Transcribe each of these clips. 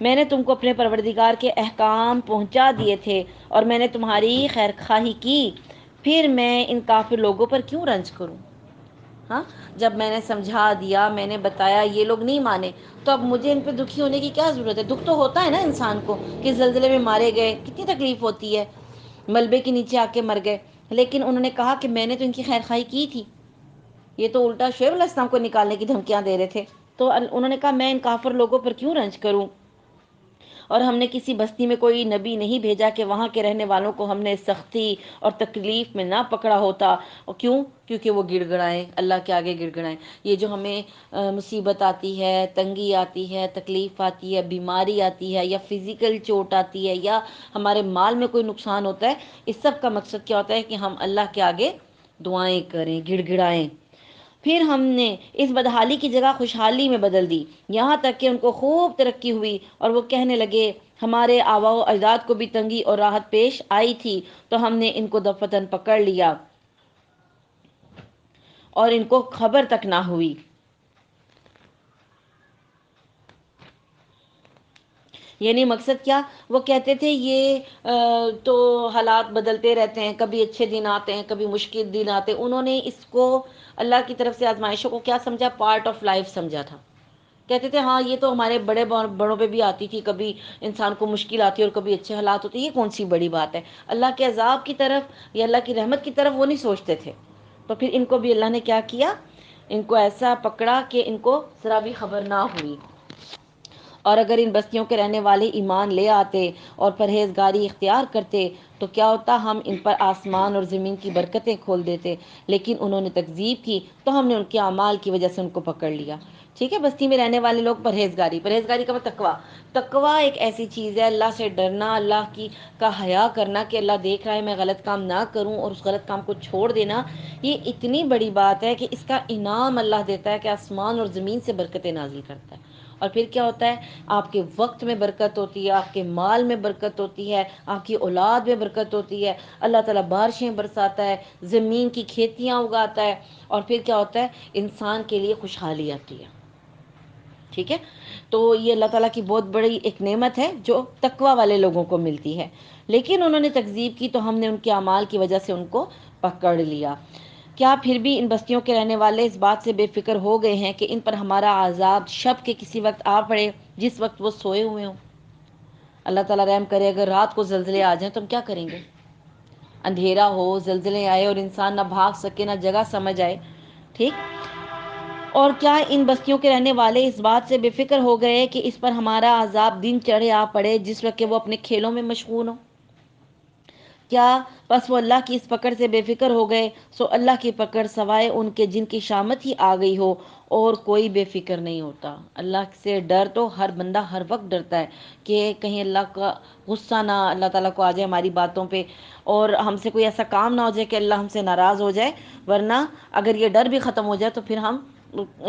میں نے تم کو اپنے پروردگار کے احکام پہنچا دیے تھے اور میں نے تمہاری خیر خواہی کی، پھر میں ان کافر لوگوں پر کیوں رنج کروں؟ ہاں، جب میں نے سمجھا دیا، میں نے بتایا، یہ لوگ نہیں مانے، تو اب مجھے ان پہ دکھی ہونے کی کیا ضرورت ہے؟ دکھ تو ہوتا ہے نا انسان کو، کہ زلزلے میں مارے گئے، کتنی تکلیف ہوتی ہے، ملبے کے نیچے آ کے مر گئے، لیکن انہوں نے کہا کہ میں نے تو ان کی خیر خواہی کی تھی، یہ تو الٹا شعیب علیہ السلام کو نکالنے کی دھمکیاں دے رہے تھے۔ تو انہوں نے کہا میں ان کافر لوگوں پر کیوں رنج کروں، اور ہم نے کسی بستی میں کوئی نبی نہیں بھیجا کہ وہاں کے رہنے والوں کو ہم نے سختی اور تکلیف میں نہ پکڑا ہوتا، اور کیوں؟ کیونکہ وہ گڑ گڑائیں، اللہ کے آگے گڑ گڑائیں۔ یہ جو ہمیں مصیبت آتی ہے، تنگی آتی ہے، تکلیف آتی ہے، بیماری آتی ہے، یا فزیکل چوٹ آتی ہے، یا ہمارے مال میں کوئی نقصان ہوتا ہے، اس سب کا مقصد کیا ہوتا ہے؟ کہ ہم اللہ کے آگے دعائیں کریں، گڑ گڑائیں۔ پھر ہم نے اس بدحالی کی جگہ خوشحالی میں بدل دی، یہاں تک کہ ان کو خوب ترقی ہوئی اور وہ کہنے لگے ہمارے آباء و اجداد کو بھی تنگی اور راحت پیش آئی تھی تو ہم نے ان کو دفتن پکڑ لیا اور ان کو خبر تک نہ ہوئی۔ یعنی مقصد کیا؟ وہ کہتے تھے یہ تو حالات بدلتے رہتے ہیں، کبھی اچھے دن آتے ہیں، کبھی مشکل دن آتے ہیں۔ انہوں نے اس کو اللہ کی طرف سے آزمائشوں کو کیا سمجھا؟ پارٹ آف لائف سمجھا تھا۔ کہتے تھے ہاں یہ تو ہمارے بڑوں پہ بھی آتی تھی، کبھی انسان کو مشکل آتی ہے اور کبھی اچھے حالات ہوتے ہیں، یہ کون سی بڑی بات ہے؟ اللہ کے عذاب کی طرف یا اللہ کی رحمت کی طرف وہ نہیں سوچتے تھے۔ تو پھر ان کو بھی اللہ نے کیا کیا؟ ان کو ایسا پکڑا کہ ان کو ذرا بھی خبر نہ ہوئی۔ اور اگر ان بستیوں کے رہنے والے ایمان لے آتے اور پرہیزگاری اختیار کرتے تو کیا ہوتا؟ ہم ان پر آسمان اور زمین کی برکتیں کھول دیتے، لیکن انہوں نے تکذیب کی تو ہم نے ان کے اعمال کی وجہ سے ان کو پکڑ لیا۔ ٹھیک ہے، بستی میں رہنے والے لوگ پرہیزگاری کا مطلب تقویٰ۔ تقویٰ ایک ایسی چیز ہے، اللہ سے ڈرنا، اللہ کی کا حیا کرنا کہ اللہ دیکھ رہا ہے میں غلط کام نہ کروں اور اس غلط کام کو چھوڑ دینا، یہ اتنی بڑی بات ہے کہ اس کا انعام اللہ دیتا ہے کہ آسمان اور زمین سے برکتیں نازل کرتا ہے۔ اور پھر کیا ہوتا ہے؟ آپ کے وقت میں برکت ہوتی ہے، آپ کے مال میں برکت ہوتی ہے، آپ کی اولاد میں برکت ہوتی ہے، اللہ تعالیٰ بارشیں برساتا ہے، زمین کی کھیتیاں اگاتا ہے، اور پھر کیا ہوتا ہے؟ انسان کے لیے خوشحالی آتی ہے۔ ٹھیک ہے، تو یہ اللہ تعالیٰ کی بہت بڑی ایک نعمت ہے جو تقوی والے لوگوں کو ملتی ہے، لیکن انہوں نے تکذیب کی تو ہم نے ان کے اعمال کی وجہ سے ان کو پکڑ لیا۔ کیا پھر بھی ان بستیوں کے رہنے والے اس بات سے بے فکر ہو گئے ہیں کہ ان پر ہمارا عذاب شب کے کسی وقت آ پڑے جس وقت وہ سوئے ہوئے ہوں؟ اللہ تعالیٰ رحم کرے، اگر رات کو زلزلے آ جائیں تو ہم کیا کریں گے؟ اندھیرا ہو، زلزلے آئے اور انسان نہ بھاگ سکے، نہ جگہ سمجھ آئے۔ ٹھیک، اور کیا ان بستیوں کے رہنے والے اس بات سے بے فکر ہو گئے کہ اس پر ہمارا عذاب دن چڑھے آ پڑے جس وقت کہ وہ اپنے کھیلوں میں مشغول ہوں؟ کیا بس وہ اللہ کی اس پکڑ سے بے فکر ہو گئے؟ سو اللہ کی پکڑ سوائے ان کے جن کی شامت ہی آ گئی ہو اور کوئی بے فکر نہیں ہوتا۔ اللہ سے ڈر تو ہر بندہ ہر وقت ڈرتا ہے کہ کہیں اللہ کا غصہ نہ اللہ تعالیٰ کو آ جائے ہماری باتوں پہ، اور ہم سے کوئی ایسا کام نہ ہو جائے کہ اللہ ہم سے ناراض ہو جائے، ورنہ اگر یہ ڈر بھی ختم ہو جائے تو پھر ہم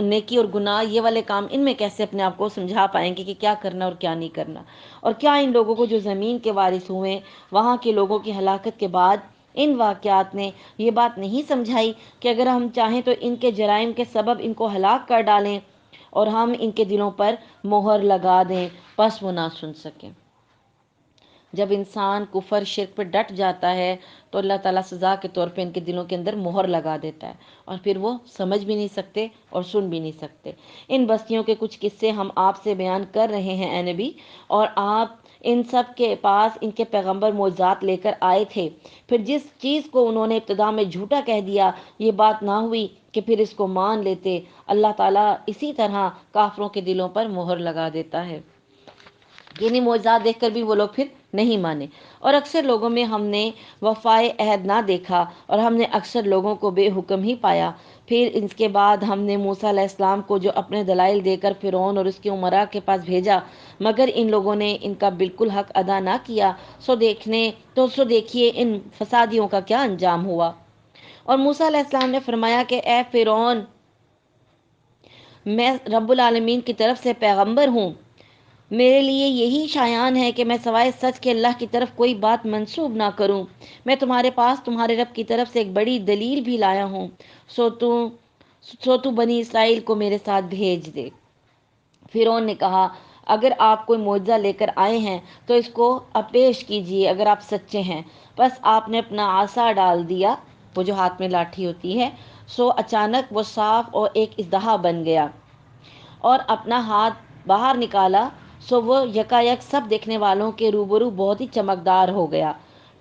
نیکی اور گناہ یہ والے کام ان میں کیسے اپنے آپ کو سمجھا پائیں گے کہ کیا کرنا اور کیا نہیں کرنا؟ اور کیا ان لوگوں کو جو زمین کے وارث ہوئے وہاں کے لوگوں کی ہلاکت کے بعد ان واقعات نے یہ بات نہیں سمجھائی کہ اگر ہم چاہیں تو ان کے جرائم کے سبب ان کو ہلاک کر ڈالیں اور ہم ان کے دلوں پر مہر لگا دیں، پس وہ نہ سن سکیں؟ جب انسان کفر شرک پر ڈٹ جاتا ہے تو اللہ تعالیٰ سزا کے طور پہ ان کے دلوں کے اندر مہر لگا دیتا ہے، اور پھر وہ سمجھ بھی نہیں سکتے اور سن بھی نہیں سکتے۔ ان بستیوں کے کچھ قصے ہم آپ سے بیان کر رہے ہیں اے نبی، اور آپ ان سب کے پاس ان کے پیغمبر معجزات لے کر آئے تھے، پھر جس چیز کو انہوں نے ابتدا میں جھوٹا کہہ دیا یہ بات نہ ہوئی کہ پھر اس کو مان لیتے، اللہ تعالیٰ اسی طرح کافروں کے دلوں پر مہر لگا دیتا ہے۔ یعنی معجزات دیکھ کر بھی وہ لوگ پھر نہیں مانے، اور اکثر لوگوں میں ہم نے وفائے عہد نہ دیکھا اور ہم نے اکثر لوگوں کو بے حکم ہی پایا۔ پھر اس کے بعد ہم نے موسیٰ علیہ السلام کو جو اپنے دلائل دے کر فرعون اور اس کے امراء کے پاس بھیجا، مگر ان لوگوں نے ان کا بالکل حق ادا نہ کیا، سو دیکھیے ان فسادیوں کا کیا انجام ہوا۔ اور موسیٰ علیہ السلام نے فرمایا کہ اے فرعون، میں رب العالمین کی طرف سے پیغمبر ہوں، میرے لیے یہی شایان ہے کہ میں سوائے سچ کے اللہ کی طرف کوئی بات منسوب نہ کروں۔ میں تمہارے پاس تمہارے رب کی طرف سے ایک بڑی دلیل بھی لایا ہوں، سو تو بنی اسرائیل کو میرے ساتھ بھیج دے۔ فرعون نے کہا اگر آپ کوئی معجزہ لے کر آئے ہیں تو اس کو اب پیش کیجیے اگر آپ سچے ہیں۔ بس آپ نے اپنا عصا ڈال دیا، وہ جو ہاتھ میں لاٹھی ہوتی ہے، سو اچانک وہ صاف اور ایک اژدہا بن گیا، اور اپنا ہاتھ باہر نکالا سو وہ یکایک سب دیکھنے والوں کے روبرو بہت ہی چمکدار ہو گیا۔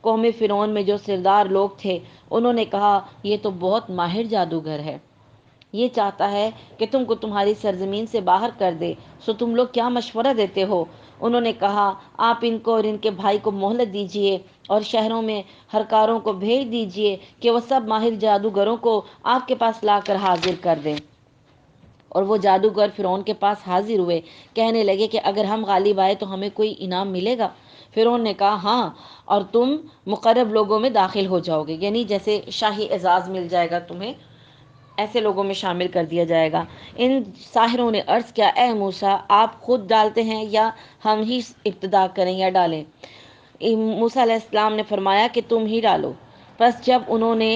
قوم فرعون میں جو سردار لوگ تھے انہوں نے کہا یہ تو بہت ماہر جادوگر ہے، یہ چاہتا ہے کہ تم کو تمہاری سرزمین سے باہر کر دے، سو تم لوگ کیا مشورہ دیتے ہو؟ انہوں نے کہا آپ ان کو اور ان کے بھائی کو مہلت دیجیے اور شہروں میں ہرکاروں کو بھیج دیجیے کہ وہ سب ماہر جادوگروں کو آپ کے پاس لا کر حاضر کر دیں۔ اور وہ جادوگر فرعون کے پاس حاضر ہوئے، کہنے لگے کہ اگر ہم غالب آئے تو ہمیں کوئی انعام ملے گا؟ فرعون نے کہا ہاں، اور تم مقرب لوگوں میں داخل ہو جاؤ گے، یعنی جیسے شاہی اعزاز مل جائے گا تمہیں، ایسے لوگوں میں شامل کر دیا جائے گا۔ ان ساحروں نے عرض کیا اے موسیٰ، آپ خود ڈالتے ہیں یا ہم ہی ابتدا کریں یا ڈالیں؟ موسیٰ علیہ السلام نے فرمایا کہ تم ہی ڈالو۔ پس جب انہوں نے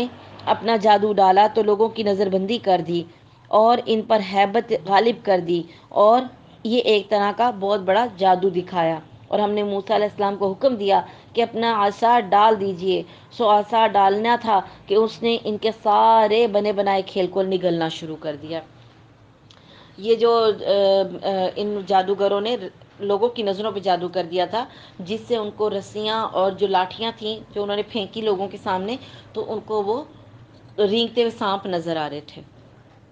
اپنا جادو ڈالا تو لوگوں کی نظر بندی کر دی اور ان پر ہیبت غالب کر دی، اور یہ ایک طرح کا بہت بڑا جادو دکھایا۔ اور ہم نے موسیٰ علیہ السلام کو حکم دیا کہ اپنا عصا ڈال دیجئے، سو عصا ڈالنا تھا کہ اس نے ان کے سارے بنے بنائے کھیل کو نگلنا شروع کر دیا۔ یہ جو ان جادوگروں نے لوگوں کی نظروں پہ جادو کر دیا تھا، جس سے ان کو رسیاں اور جو لاٹھیاں تھیں جو انہوں نے پھینکی لوگوں کے سامنے، تو ان کو وہ رینگتے ہوئے سانپ نظر آ رہے تھے۔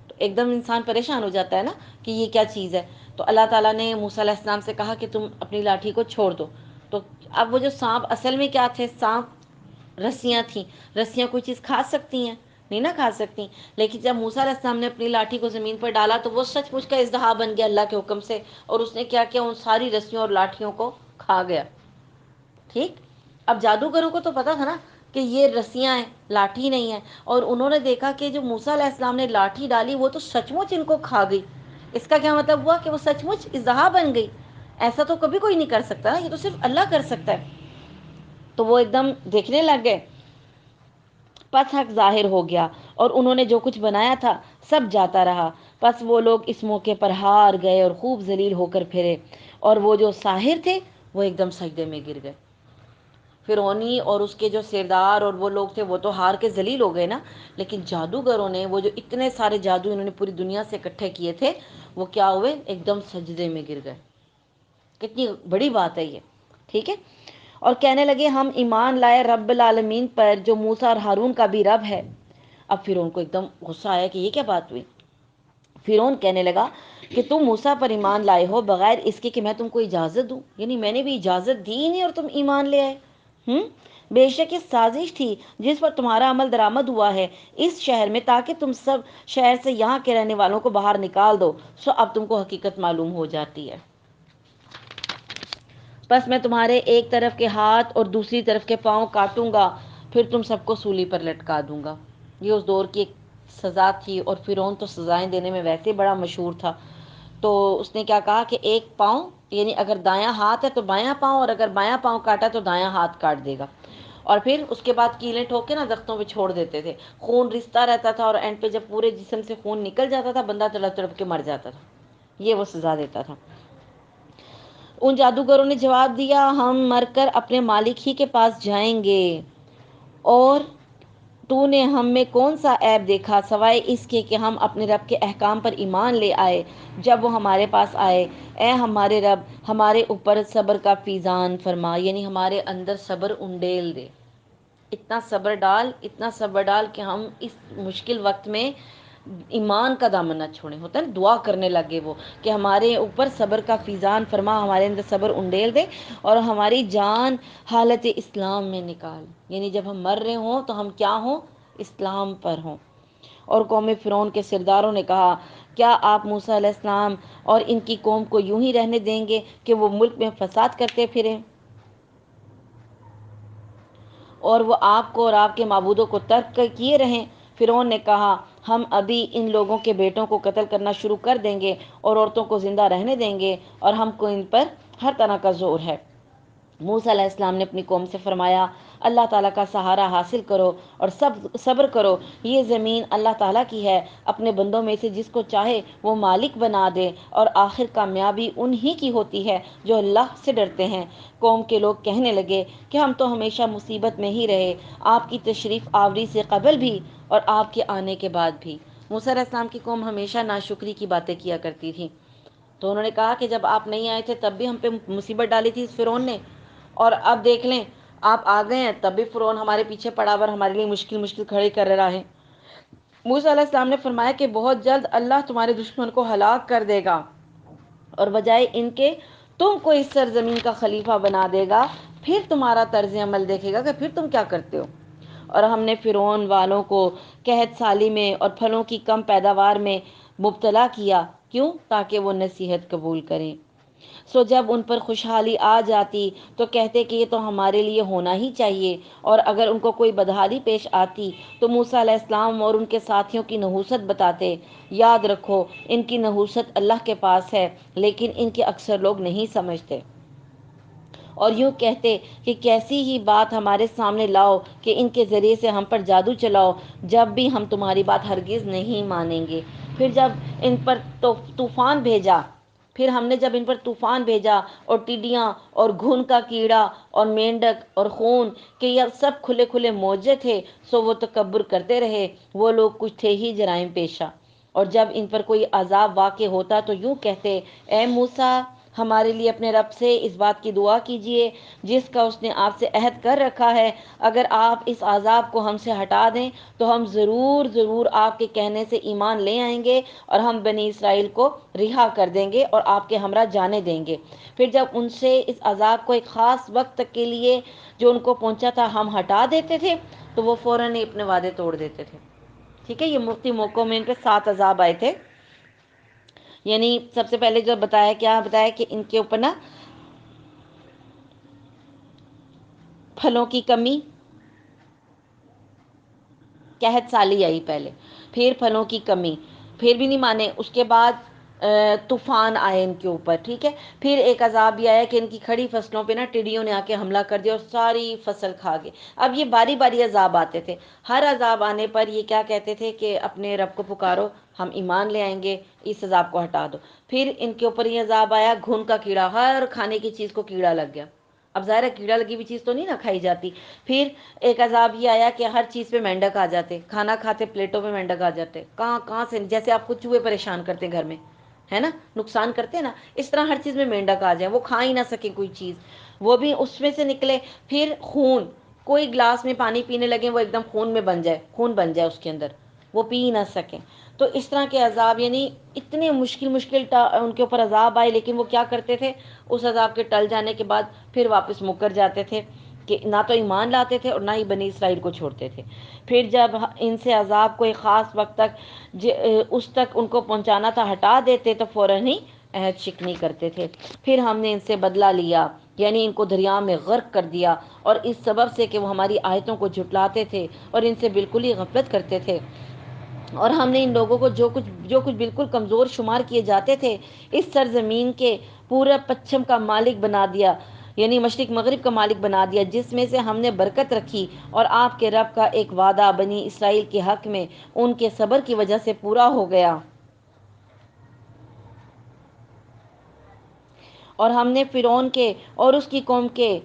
تو ایک دم انسان پریشان ہو جاتا ہے نا کہ یہ کیا چیز ہے۔ تو اللہ تعالیٰ نے موسیٰ علیہ السلام سے کہا کہ تم اپنی لاٹھی کو چھوڑ دو۔ تو اب وہ جو سانپ اصل میں کیا تھے؟ سانپ رسیاں تھیں۔ رسیاں کوئی چیز کھا سکتی ہیں؟ نہیں نہ کھا سکتی۔ لیکن جب موسیٰ علیہ السلام نے اپنی لاٹھی کو زمین پر ڈالا تو وہ سچ مچ کا اژدہا بن گیا اللہ کے حکم سے، اور اس نے کیا کیا؟ ان ساری رسیوں اور لاٹھیوں کو کھا گیا۔ ٹھیک؟ اب جادوگروں کو تو پتا تھا نا کہ یہ رسیاں ہیں، لاٹھی نہیں ہے، اور انہوں نے دیکھا کہ جو موسیٰ علیہ السلام نے لاٹھی ڈالی وہ تو سچ مچ ان کو کھا گئی۔ اس کا کیا مطلب ہوا کہ وہ سچ مچ اژدہا بن گئی۔ ایسا تو کبھی کوئی نہیں کر سکتا نا، یہ تو صرف اللہ کر سکتا ہے۔ تو وہ ایک دم دیکھنے لگ گئے، پس حق ظاہر ہو گیا اور انہوں نے جو کچھ بنایا تھا سب جاتا رہا۔ پس وہ لوگ اس موقع پر ہار گئے اور خوب ذلیل ہو کر پھرے، اور وہ جو ساحر تھے وہ ایک دم سجدے میں گر گئے۔ فرعونی اور اس کے جو سردار اور وہ لوگ تھے وہ تو ہار کے ذلیل ہو گئے نا، لیکن جادوگروں نے وہ جو اتنے سارے جادو انہوں نے پوری دنیا سے اکٹھے کیے تھے وہ کیا ہوئے؟ ایک دم سجدے میں گر گئے۔ کتنی بڑی بات ہے یہ، ٹھیک ہے؟ اور کہنے لگے ہم ایمان لائے رب العالمین پر جو موسیٰ اور ہارون کا بھی رب ہے۔ اب فرعون کو ایک دم غصہ آیا کہ یہ کیا بات ہوئی۔ فرعون کہنے لگا کہ تم موسیٰ پر ایمان لائے ہو بغیر اس کے کہ میں تم کو اجازت دوں، یعنی میں نے بھی اجازت دی نہیں اور تم ایمان لے آئے۔ بے شک یہ سازش تھی جس پر تمہارا عمل درآمد ہوا ہے اس شہر میں، تاکہ تم سب شہر سے یہاں کے رہنے والوں کو باہر نکال دو، سو اب تم کو حقیقت معلوم ہو جاتی ہے۔ بس میں تمہارے ایک طرف کے ہاتھ اور دوسری طرف کے پاؤں کاٹوں گا، پھر تم سب کو سولی پر لٹکا دوں گا۔ یہ اس دور کی ایک سزا تھی، اور فرعون تو سزائیں دینے میں ویسے بڑا مشہور تھا۔ تو اس نے کیا کہا کہ ایک پاؤں، یعنی اگر دایاں ہاتھ ہے تو بایاں پاؤں، اور اگر بایاں پاؤں کاٹا تو دایاں ہاتھ کاٹ دے گا۔ اور پھر اس کے بعد کیلیں ٹھوک کے نا درختوں پہ چھوڑ دیتے تھے، خون رستا رہتا تھا، اور اینڈ پہ جب پورے جسم سے خون نکل جاتا تھا بندہ تڑپ تڑپ کے مر جاتا تھا۔ یہ وہ سزا دیتا تھا۔ ان جادوگروں نے جواب دیا ہم مر کر اپنے مالک ہی کے پاس جائیں گے، اور تو نے ہم میں کون سا عیب دیکھا سوائے اس کے کہ ہم اپنے رب کے احکام پر ایمان لے آئے جب وہ ہمارے پاس آئے۔ اے ہمارے رب، ہمارے اوپر صبر کا فیضان فرما، یعنی ہمارے اندر صبر انڈیل دے، اتنا صبر ڈال، اتنا صبر ڈال کہ ہم اس مشکل وقت میں ایمان کا دامن نہ چھوڑیں۔ ہوتا ہے نا، دعا کرنے لگے وہ کہ ہمارے اوپر صبر کا فیضان فرما، ہمارے اندر صبر انڈیل دے، اور ہماری جان حالت اسلام میں نکال، یعنی جب ہم مر رہے ہوں تو ہم کیا ہوں؟ اسلام پر ہوں۔ اور قوم فرعون کے سرداروں نے کہا کیا آپ موسیٰ علیہ السلام اور ان کی قوم کو یوں ہی رہنے دیں گے کہ وہ ملک میں فساد کرتے پھریں، اور وہ آپ کو اور آپ کے معبودوں کو ترک کیے رہیں؟ فرعون نے کہا ہم ابھی ان لوگوں کے بیٹوں کو قتل کرنا شروع کر دیں گے اور عورتوں کو زندہ رہنے دیں گے، اور ہم کو ان پر ہر طرح کا زور ہے۔ موسیٰ علیہ السلام نے اپنی قوم سے فرمایا اللہ تعالیٰ کا سہارا حاصل کرو اور صبر کرو، یہ زمین اللہ تعالیٰ کی ہے، اپنے بندوں میں سے جس کو چاہے وہ مالک بنا دے، اور آخر کامیابی انہی کی ہوتی ہے جو اللہ سے ڈرتے ہیں۔ قوم کے لوگ کہنے لگے کہ ہم تو ہمیشہ مصیبت میں ہی رہے، آپ کی تشریف آوری سے قبل بھی اور آپ کے آنے کے بعد بھی۔ موسیٰ علیہ السلام کی قوم ہمیشہ ناشکری کی باتیں کیا کرتی تھی، تو انہوں نے کہا کہ جب آپ نہیں آئے تھے تب بھی ہم پہ مصیبت ڈالی تھی اس فرعون نے، اور اب دیکھ لیں آپ آ گئے ہیں تب بھی فرعون ہمارے پیچھے پڑا ہوا ہمارے لیے مشکل مشکل کھڑے کر رہا ہے۔ موسیٰ علیہ السلام نے فرمایا کہ بہت جلد اللہ تمہارے دشمن کو ہلاک کر دے گا، اور بجائے ان کے تم کو اس سرزمین کا خلیفہ بنا دے گا، پھر تمہارا طرز عمل دیکھے گا کہ پھر تم کیا کرتے ہو۔ اور ہم نے فرعون والوں کو قحط سالی میں اور پھلوں کی کم پیداوار میں مبتلا کیا، کیوں؟ تاکہ وہ نصیحت قبول کریں۔ سو جب ان پر خوشحالی آ جاتی تو کہتے کہ یہ تو ہمارے لیے ہونا ہی چاہیے، اور اگر ان کو کوئی بدحالی پیش آتی تو موسیٰ علیہ السلام اور ان کے ساتھیوں کی نحوست بتاتے۔ یاد رکھو ان کی نحوست اللہ کے پاس ہے، لیکن ان کے اکثر لوگ نہیں سمجھتے، اور یوں کہتے کہ کیسی ہی بات ہمارے سامنے لاؤ کہ ان کے ذریعے سے ہم پر جادو چلاؤ، جب بھی ہم تمہاری بات ہرگز نہیں مانیں گے۔ پھر جب ان پر طوفان بھیجا پھر ہم نے جب ان پر طوفان بھیجا اور ٹڈیاں اور گھن کا کیڑا اور مینڈک اور خون کہ یہ سب کھلے کھلے موجے تھے، سو وہ تکبر کرتے رہے، وہ لوگ کچھ تھے ہی جرائم پیشہ۔ اور جب ان پر کوئی عذاب واقع ہوتا تو یوں کہتے، اے موسیٰ ہمارے لیے اپنے رب سے اس بات کی دعا کیجیے جس کا اس نے آپ سے عہد کر رکھا ہے، اگر آپ اس عذاب کو ہم سے ہٹا دیں تو ہم ضرور ضرور آپ کے کہنے سے ایمان لے آئیں گے، اور ہم بنی اسرائیل کو رہا کر دیں گے اور آپ کے ہمراہ جانے دیں گے۔ پھر جب ان سے اس عذاب کو ایک خاص وقت تک کے لیے جو ان کو پہنچا تھا ہم ہٹا دیتے تھے تو وہ فوراً ہی اپنے وعدے توڑ دیتے تھے۔ ٹھیک ہے، یہ مفتی موقعوں میں ان پہ 7 عذاب آئے تھے۔ یعنی سب سے پہلے جو بتایا، کیا بتایا کہ ان کے اوپر نا پھلوں کی کمی، قحط سالی آئی پہلے، پھر پھلوں کی کمی، پھر بھی نہیں مانے، اس کے بعد طوفان آئے ان کے اوپر، ٹھیک ہے، پھر ایک عذاب بھی آیا کہ ان کی کھڑی فصلوں پہ نا ٹڈیوں نے آ کے حملہ کر دیا اور ساری فصل کھا گئے۔ اب یہ باری باری عذاب آتے تھے، ہر عذاب آنے پر یہ کیا کہتے تھے کہ اپنے رب کو پکارو، ہم ایمان لے آئیں گے، اس عذاب کو ہٹا دو۔ پھر ان کے اوپر یہ عذاب آیا گھن کا کیڑا، ہر کھانے کی چیز کو کیڑا لگ گیا۔ اب ظاہر ہے کیڑا لگی ہوئی چیز تو نہیں نہ کھائی جاتی۔ پھر ایک عذاب یہ آیا کہ ہر چیز پہ مینڈک آ جاتے، کھانا کھاتے پلیٹوں پہ مینڈک آ جاتے، کہاں کہاں سے، جیسے آپ کو چوہے پریشان کرتے ہیں گھر میں، ہے نا، نقصان کرتے ہیں نا، اس طرح ہر چیز میں مینڈک آ جائے، وہ کھا ہی نہ سکے کوئی چیز، وہ بھی اس میں سے نکلے۔ پھر خون، کوئی گلاس میں پانی پینے لگے وہ ایک دم خون میں بن جائے، خون بن جائے اس کے اندر، وہ پی ہی نہ سکیں۔ تو اس طرح کے عذاب، یعنی اتنے مشکل مشکل ان کے اوپر عذاب آئے، لیکن وہ کیا کرتے تھے، اس عذاب کے ٹل جانے کے بعد پھر واپس مکر جاتے تھے کہ نہ تو ایمان لاتے تھے اور نہ ہی بنی اسرائیل کو چھوڑتے تھے۔ پھر جب ان سے عذاب کو ایک خاص وقت تک اس تک ان کو پہنچانا تھا ہٹا دیتے تو فوراً ہی عہد شکنی کرتے تھے۔ پھر ہم نے ان سے بدلہ لیا، یعنی ان کو دریا میں غرق کر دیا، اور اس سبب سے کہ وہ ہماری آیتوں کو جھٹلاتے تھے اور ان سے بالکل ہی غفلت کرتے تھے۔ اور ہم نے ان لوگوں کو جو کچھ بالکل کمزور شمار کیے جاتے تھے اس سرزمین کے پورا پچھم کا مالک بنا دیا، یعنی مشرق مغرب کا مالک بنا دیا، جس میں سے ہم نے برکت رکھی، اور آپ کے رب کا ایک وعدہ بنی اسرائیل کے حق میں ان کے صبر کی وجہ سے پورا ہو گیا۔ اور ہم نے فرعون کے اور اس کی قوم کے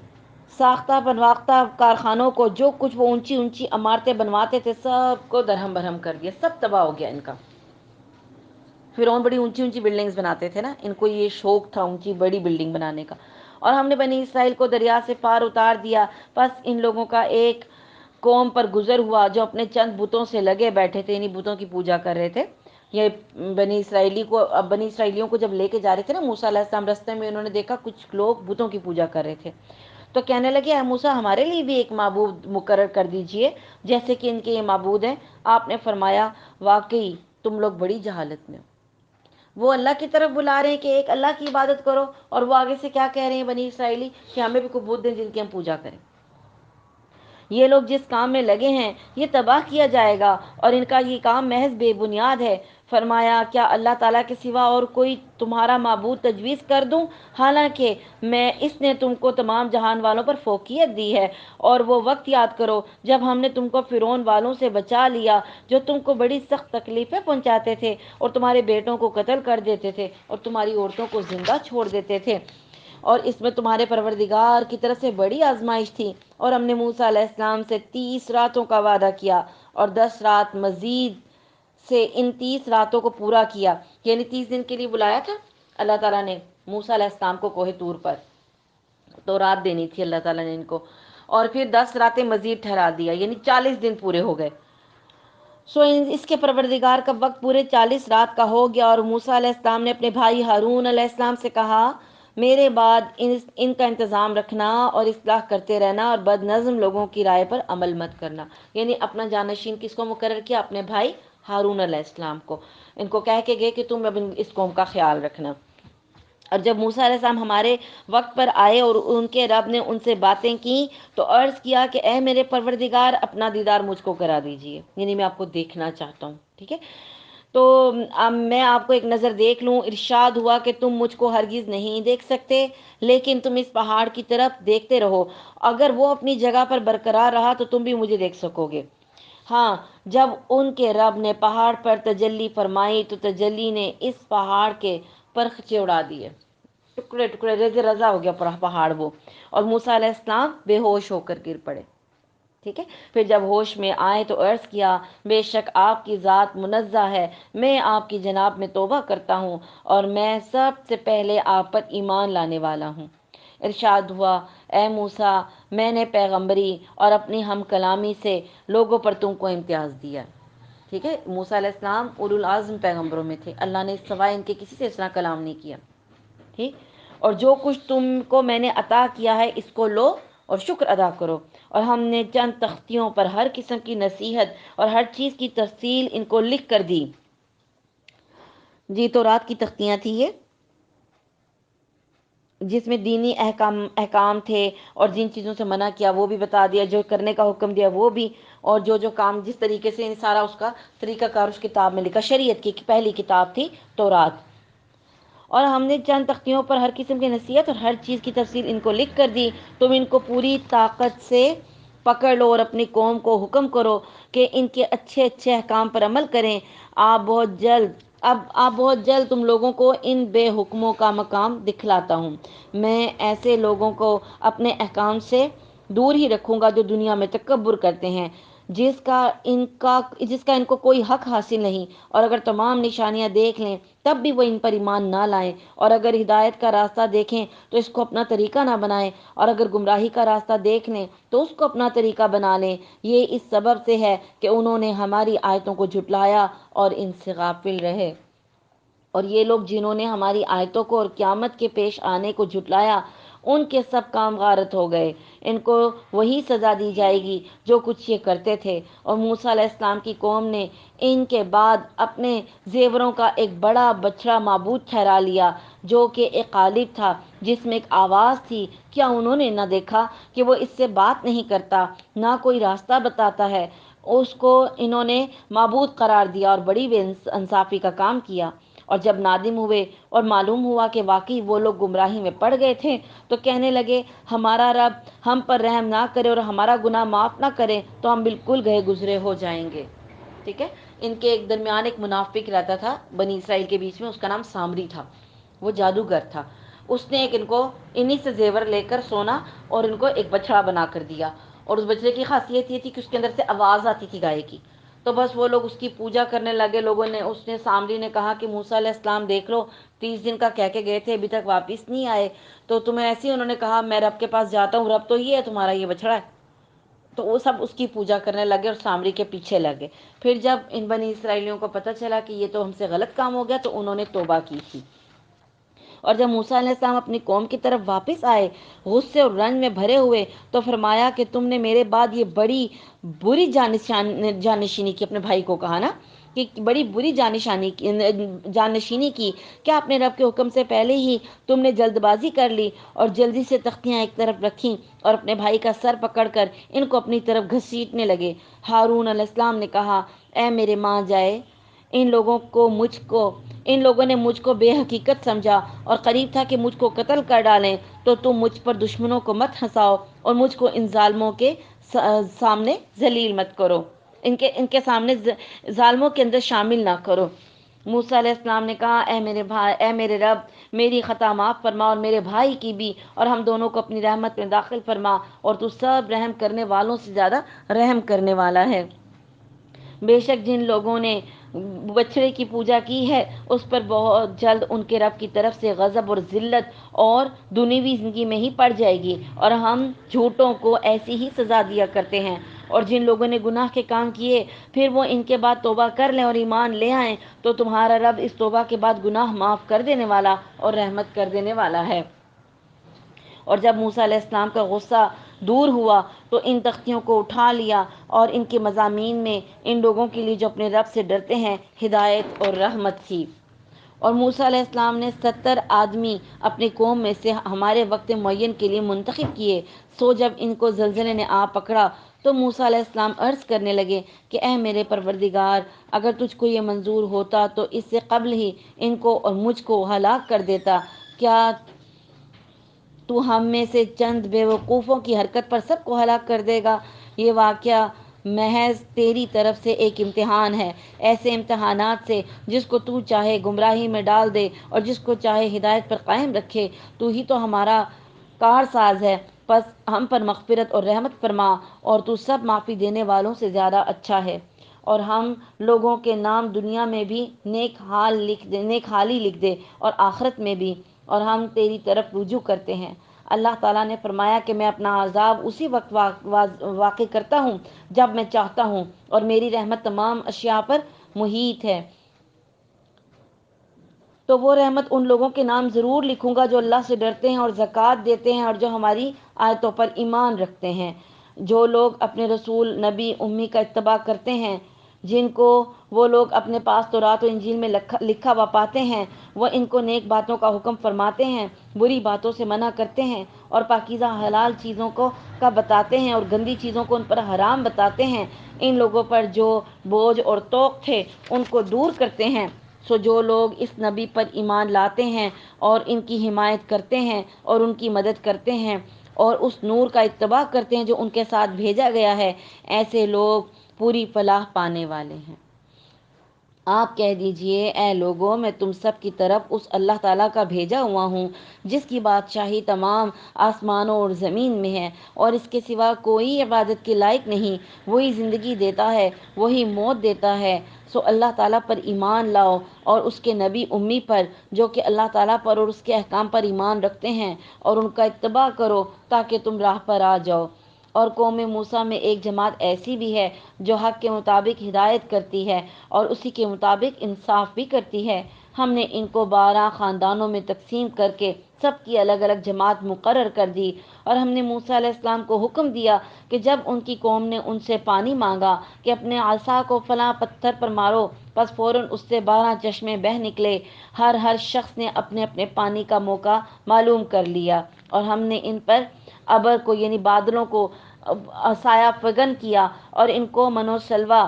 ساختہ بنواختہ کارخانوں کو، جو کچھ وہ اونچی اونچی عمارتیں بنواتے تھے، سب کو درہم برہم کر دیا، سب تباہ ہو گیا ان کا۔ فرعون بڑی اونچی اونچی بلڈنگز بناتے تھے نا، ان کو یہ شوق تھا اونچی بڑی بلڈنگ بنانے کا۔ اور ہم نے بنی اسرائیل کو دریا سے پار اتار دیا، پس ان لوگوں کا ایک قوم پر گزر ہوا جو اپنے چند بتوں سے لگے بیٹھے تھے، انہیں بتوں کی پوجا کر رہے تھے۔ یہ بنی اسرائیلیوں کو جب لے کے جا رہے تھے نا موسیٰ علیہ السلام، رستے میں انہوں نے دیکھا کچھ لوگ بتوں کی پوجا کر رہے تھے، تو کہنے لگے اے موسیٰ ہمارے لیے بھی ایک معبود مقرر کر دیجئے جیسے کہ ان کے یہ معبود ہیں۔ آپ نے فرمایا واقعی تم لوگ بڑی جہالت میں ہو۔ وہ اللہ کی طرف بلا رہے ہیں کہ ایک اللہ کی عبادت کرو، اور وہ آگے سے کیا کہہ رہے ہیں بنی اسرائیلی کہ ہمیں بھی کوئی بت دیں جن کی ہم پوجا کریں۔ یہ لوگ جس کام میں لگے ہیں یہ تباہ کیا جائے گا اور ان کا یہ کام محض بے بنیاد ہے۔ فرمایا کیا اللہ تعالیٰ کے سوا اور کوئی تمہارا معبود تجویز کر دوں، حالانکہ اس نے تم کو تمام جہان والوں پر فوقیت دی ہے۔ اور وہ وقت یاد کرو جب ہم نے تم کو فرعون والوں سے بچا لیا جو تم کو بڑی سخت تکلیفیں پہنچاتے تھے اور تمہارے بیٹوں کو قتل کر دیتے تھے اور تمہاری عورتوں کو زندہ چھوڑ دیتے تھے، اور اس میں تمہارے پروردگار کی طرف سے بڑی آزمائش تھی۔ اور ہم نے موسیٰ علیہ السلام سے 30 راتوں کا وعدہ کیا اور 10 رات مزید سے ان 30 راتوں کو پورا کیا، یعنی 30 دن کے لیے بلایا تھا اللہ تعالیٰ نے موسیٰ علیہ السلام کو کوہ طور پر، تو رات دینی تھی اللہ تعالیٰ نے ان کو، اور پھر 10 راتیں مزید ٹھہرا دیا، یعنی 40 دن پورے ہو گئے۔ اس کے پروردگار کا وقت پورے 40 رات کا ہو گیا، اور موسیٰ علیہ السلام نے اپنے بھائی ہارون علیہ السلام سے کہا میرے بعد ان کا انتظام رکھنا اور اصلاح کرتے رہنا اور بد نظم لوگوں کی رائے پر عمل مت کرنا، یعنی اپنا جانشین کس کو مقرر کیا؟ اپنے بھائی ہارون علیہ السلام کو، ان کو کہہ کے گئے کہ تم اب اس قوم کا خیال رکھنا۔ اور جب موسیٰ علیہ السلام ہمارے وقت پر آئے اور ان کے رب نے ان سے باتیں کی تو عرض کیا کہ اے میرے پروردگار اپنا دیدار مجھ کو کرا دیجئے، یعنی میں آپ کو دیکھنا چاہتا ہوں، ٹھیک ہے، تو میں آپ کو ایک نظر دیکھ لوں۔ ارشاد ہوا کہ تم مجھ کو ہرگز نہیں دیکھ سکتے، لیکن تم اس پہاڑ کی طرف دیکھتے رہو، اگر وہ اپنی جگہ پر برقرار رہا تو تم بھی مجھے دیکھ سکو گے۔ ہاں، جب ان کے رب نے پہاڑ پر تجلی فرمائی تو تجلی نے اس پہاڑ کے پرخچے اڑا دیے، ٹکڑے ٹکڑے ریزے رضا ہو گیا پہاڑ وہ، اور موسیٰ علیہ السلام بے ہوش ہو کر گر پڑے، ٹھیک ہے۔ پھر جب ہوش میں آئے تو عرض کیا بے شک آپ کی ذات منزہ ہے، میں آپ کی جناب میں توبہ کرتا ہوں اور میں سب سے پہلے آپ پر ایمان لانے والا ہوں۔ ارشاد ہوا اے موسیٰ میں نے پیغمبری اور اپنی ہم کلامی سے لوگوں پر تم کو امتیاز دیا، ٹھیک ہے۔ موسیٰ علیہ السلام اولو العزم پیغمبروں میں تھے، اللہ نے سوائے ان کے کسی سے اس طرح کلام نہیں کیا، ٹھیک۔ اور جو کچھ تم کو میں نے عطا کیا ہے اس کو لو اور شکر ادا کرو۔ اور ہم نے چند تختیوں پر ہر قسم کی نصیحت اور ہر چیز کی تفصیل ان کو لکھ کر دی، جی تو رات کی تختیاں تھی یہ، جس میں دینی احکام تھے، اور جن چیزوں سے منع کیا وہ بھی بتا دیا، جو کرنے کا حکم دیا وہ بھی، اور جو کام جس طریقے سے سارا اس کا طریقہ کار اس کتاب میں لکھا، شریعت کی پہلی کتاب تھی تورات۔ اور ہم نے چند تختیوں پر ہر قسم کی نصیحت اور ہر چیز کی تفصیل ان کو لکھ کر دی، تم ان کو پوری طاقت سے پکڑ لو اور اپنی قوم کو حکم کرو کہ ان کے اچھے اچھے احکام پر عمل کریں۔ آپ بہت جلد تم لوگوں کو ان بے حکموں کا مقام دکھلاتا ہوں۔ میں ایسے لوگوں کو اپنے احکام سے دور ہی رکھوں گا جو دنیا میں تکبر کرتے ہیں، جس کا ان کو کوئی حق حاصل نہیں، اور اگر تمام نشانیاں دیکھ لیں تب بھی وہ ان پر ایمان نہ لائیں، اور اگر ہدایت کا راستہ دیکھیں تو اس کو اپنا طریقہ نہ بنائیں، اور اگر گمراہی کا راستہ دیکھ لیں تو اس کو اپنا طریقہ بنا لیں۔ یہ اس سبب سے ہے کہ انہوں نے ہماری آیتوں کو جھٹلایا اور ان سے غافل رہے۔ اور یہ لوگ جنہوں نے ہماری آیتوں کو اور قیامت کے پیش آنے کو جھٹلایا ان کے سب کام غارت ہو گئے، ان کو وہی سزا دی جائے گی جو کچھ یہ کرتے تھے۔ اور موسیٰ علیہ السلام کی قوم نے ان کے بعد اپنے زیوروں کا ایک بڑا بچڑا معبود ٹھہرا لیا جو کہ ایک قالب تھا جس میں ایک آواز تھی، کیا انہوں نے نہ دیکھا کہ وہ اس سے بات نہیں کرتا نہ کوئی راستہ بتاتا ہے؟ اس کو انہوں نے معبود قرار دیا اور بڑی بے انصافی کا کام کیا۔ اور جب نادم ہوئے اور معلوم ہوا کہ واقعی وہ لوگ گمراہی میں پڑ گئے تھے تو کہنے لگے ہمارا رب ہم پر رحم نہ کرے اور ہمارا گناہ معاف نہ کرے تو ہم بالکل گئے گزرے ہو جائیں گے، ٹھیک ہے۔ ان کے ایک درمیان ایک منافق رہتا تھا بنی اسرائیل کے بیچ میں، اس کا نام سامری تھا، وہ جادوگر تھا۔ اس نے ان کو انہی سے زیور لے کر سونا اور ان کو ایک بچڑا بنا کر دیا، اور اس بچڑے کی خاصیت یہ تھی کہ اس کے اندر سے آواز آتی تھی گائے کی، تو بس وہ لوگ اس کی پوجا کرنے لگے۔ سامری نے کہا کہ موسیٰ علیہ السلام دیکھ لو 30 دن کا کہہ کے گئے تھے ابھی تک واپس نہیں آئے، تو تمہیں ایسے ہی انہوں نے کہا میں رب کے پاس جاتا ہوں، رب تو یہ ہے تمہارا یہ بچڑا ہے، تو وہ سب اس کی پوجا کرنے لگے اور سامری کے پیچھے لگے۔ پھر جب ان بنی اسرائیلیوں کو پتہ چلا کہ یہ تو ہم سے غلط کام ہو گیا تو انہوں نے توبہ کی تھی۔ اور جب موسیٰ علیہ السلام اپنی قوم کی طرف واپس آئے غصے اور رنج میں بھرے ہوئے تو فرمایا کہ تم نے میرے بعد یہ بڑی بری جانشینی کی، اپنے بھائی کو کہا نا کہ بڑی بری جانشینی کی، کیا اپنے رب کے حکم سے پہلے ہی تم نے جلد بازی کر لی اور جلدی سے تختیاں ایک طرف رکھیں اور اپنے بھائی کا سر پکڑ کر ان کو اپنی طرف گھسیٹنے لگے؟ ہارون علیہ السلام نے کہا، اے میرے ماں جائے، ان لوگوں نے مجھ کو بے حقیقت سمجھا اور قریب تھا کہ مجھ کو قتل کر ڈالیں، تو تم مجھ پر دشمنوں کو مت ہنساؤ اور مجھ کو ان ظالموں کے سامنے ذلیل مت کرو، ان کے سامنے ظالموں کے اندر شامل نہ کرو۔ موسیٰ علیہ السلام نے کہا، اے میرے رب، میری خطا معاف فرما اور میرے بھائی کی بھی، اور ہم دونوں کو اپنی رحمت میں داخل فرما، اور تو سب رحم کرنے والوں سے زیادہ رحم کرنے والا ہے۔ بے شک جن لوگوں نے بچڑے کی پوجا کی ہے اس پر بہت جلد ان کے رب کی طرف سے غضب اور ذلت اور دنیوی زندگی میں ہی پڑ جائے گی، اور ہم جھوٹوں کو ایسی ہی سزا دیا کرتے ہیں۔ اور جن لوگوں نے گناہ کے کام کیے پھر وہ ان کے بعد توبہ کر لیں اور ایمان لے آئیں تو تمہارا رب اس توبہ کے بعد گناہ معاف کر دینے والا اور رحمت کر دینے والا ہے۔ اور جب موسیٰ علیہ السلام کا غصہ دور ہوا تو ان تختیوں کو اٹھا لیا، اور ان کے مضامین میں ان لوگوں کے لیے جو اپنے رب سے ڈرتے ہیں ہدایت اور رحمت تھی۔ اور موسیٰ علیہ السلام نے 70 آدمی اپنی قوم میں سے ہمارے وقت معین کے لیے منتخب کیے۔ سو جب ان کو زلزلے نے آ پکڑا تو موسیٰ علیہ السلام عرض کرنے لگے کہ اے میرے پروردگار، اگر تجھ کو یہ منظور ہوتا تو اس سے قبل ہی ان کو اور مجھ کو ہلاک کر دیتا۔ کیا تو ہم میں سے چند بے وقوفوں کی حرکت پر سب کو ہلاک کر دے گا؟ یہ واقعہ محض تیری طرف سے ایک امتحان ہے، ایسے امتحانات سے جس کو تو چاہے گمراہی میں ڈال دے اور جس کو چاہے ہدایت پر قائم رکھے۔ تو ہی تو ہمارا کارساز ہے، پس ہم پر مغفرت اور رحمت فرما، اور تو سب معافی دینے والوں سے زیادہ اچھا ہے۔ اور ہم لوگوں کے نام دنیا میں بھی نیک حالی لکھ دے اور آخرت میں بھی، اور ہم تیری طرف رجوع کرتے ہیں۔ اللہ تعالیٰ نے فرمایا کہ میں اپنا عذاب اسی وقت واقع کرتا ہوں جب میں چاہتا ہوں، اور میری رحمت تمام اشیاء پر محیط ہے۔ تو وہ رحمت ان لوگوں کے نام ضرور لکھوں گا جو اللہ سے ڈرتے ہیں اور زکوٰۃ دیتے ہیں اور جو ہماری آیتوں پر ایمان رکھتے ہیں۔ جو لوگ اپنے رسول نبی امی کا اتباع کرتے ہیں، جن کو وہ لوگ اپنے پاس تورات و انجیل میں لکھا ہوا پاتے ہیں، وہ ان کو نیک باتوں کا حکم فرماتے ہیں، بری باتوں سے منع کرتے ہیں، اور پاکیزہ حلال چیزوں کا بتاتے ہیں اور گندی چیزوں کو ان پر حرام بتاتے ہیں۔ ان لوگوں پر جو بوجھ اور طوق تھے ان کو دور کرتے ہیں۔ سو جو لوگ اس نبی پر ایمان لاتے ہیں اور ان کی حمایت کرتے ہیں اور ان کی مدد کرتے ہیں اور اس نور کا اتباع کرتے ہیں جو ان کے ساتھ بھیجا گیا ہے، ایسے لوگ پوری فلاح پانے والے ہیں۔ آپ کہہ دیجئے، اے لوگو، میں تم سب کی طرف اس اللہ تعالیٰ کا بھیجا ہوا ہوں جس کی بادشاہی تمام آسمانوں اور زمین میں ہے، اور اس کے سوا کوئی عبادت کے لائق نہیں۔ وہی زندگی دیتا ہے، وہی موت دیتا ہے۔ سو اللہ تعالیٰ پر ایمان لاؤ اور اس کے نبی امی پر جو کہ اللہ تعالیٰ پر اور اس کے احکام پر ایمان رکھتے ہیں، اور ان کا اتباع کرو تاکہ تم راہ پر آ جاؤ۔ اور قوم موسیٰ میں ایک جماعت ایسی بھی ہے جو حق کے مطابق ہدایت کرتی ہے اور اسی کے مطابق انصاف بھی کرتی ہے۔ ہم نے ان کو 12 خاندانوں میں تقسیم کر کے سب کی الگ الگ جماعت مقرر کر دی، اور ہم نے موسیٰ علیہ السلام کو حکم دیا کہ جب ان کی قوم نے ان سے پانی مانگا کہ اپنے عصا کو فلاں پتھر پر مارو، پس فوراً اس سے 12 چشمے بہہ نکلے۔ ہر شخص نے اپنے اپنے پانی کا موقع معلوم کر لیا، اور ہم نے ان پر ابر کو یعنی بادلوں کو سایہ فگن کیا اور ان کو من و سلویٰ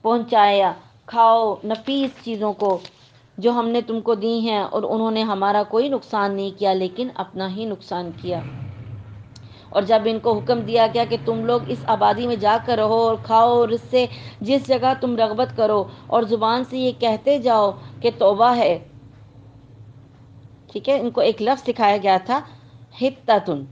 پہنچایا۔ کھاؤ نفیس چیزوں کو جو ہم نے تم کو دی ہیں، اور انہوں نے ہمارا کوئی نقصان نہیں کیا لیکن اپنا ہی نقصان کیا۔ اور جب ان کو حکم دیا گیا کہ تم لوگ اس آبادی میں جا کر رہو اور کھاؤ اور اس سے جس جگہ تم رغبت کرو، اور زبان سے یہ کہتے جاؤ کہ توبہ ہے، ٹھیک ہے، ان کو ایک لفظ سکھایا گیا تھا حتتن،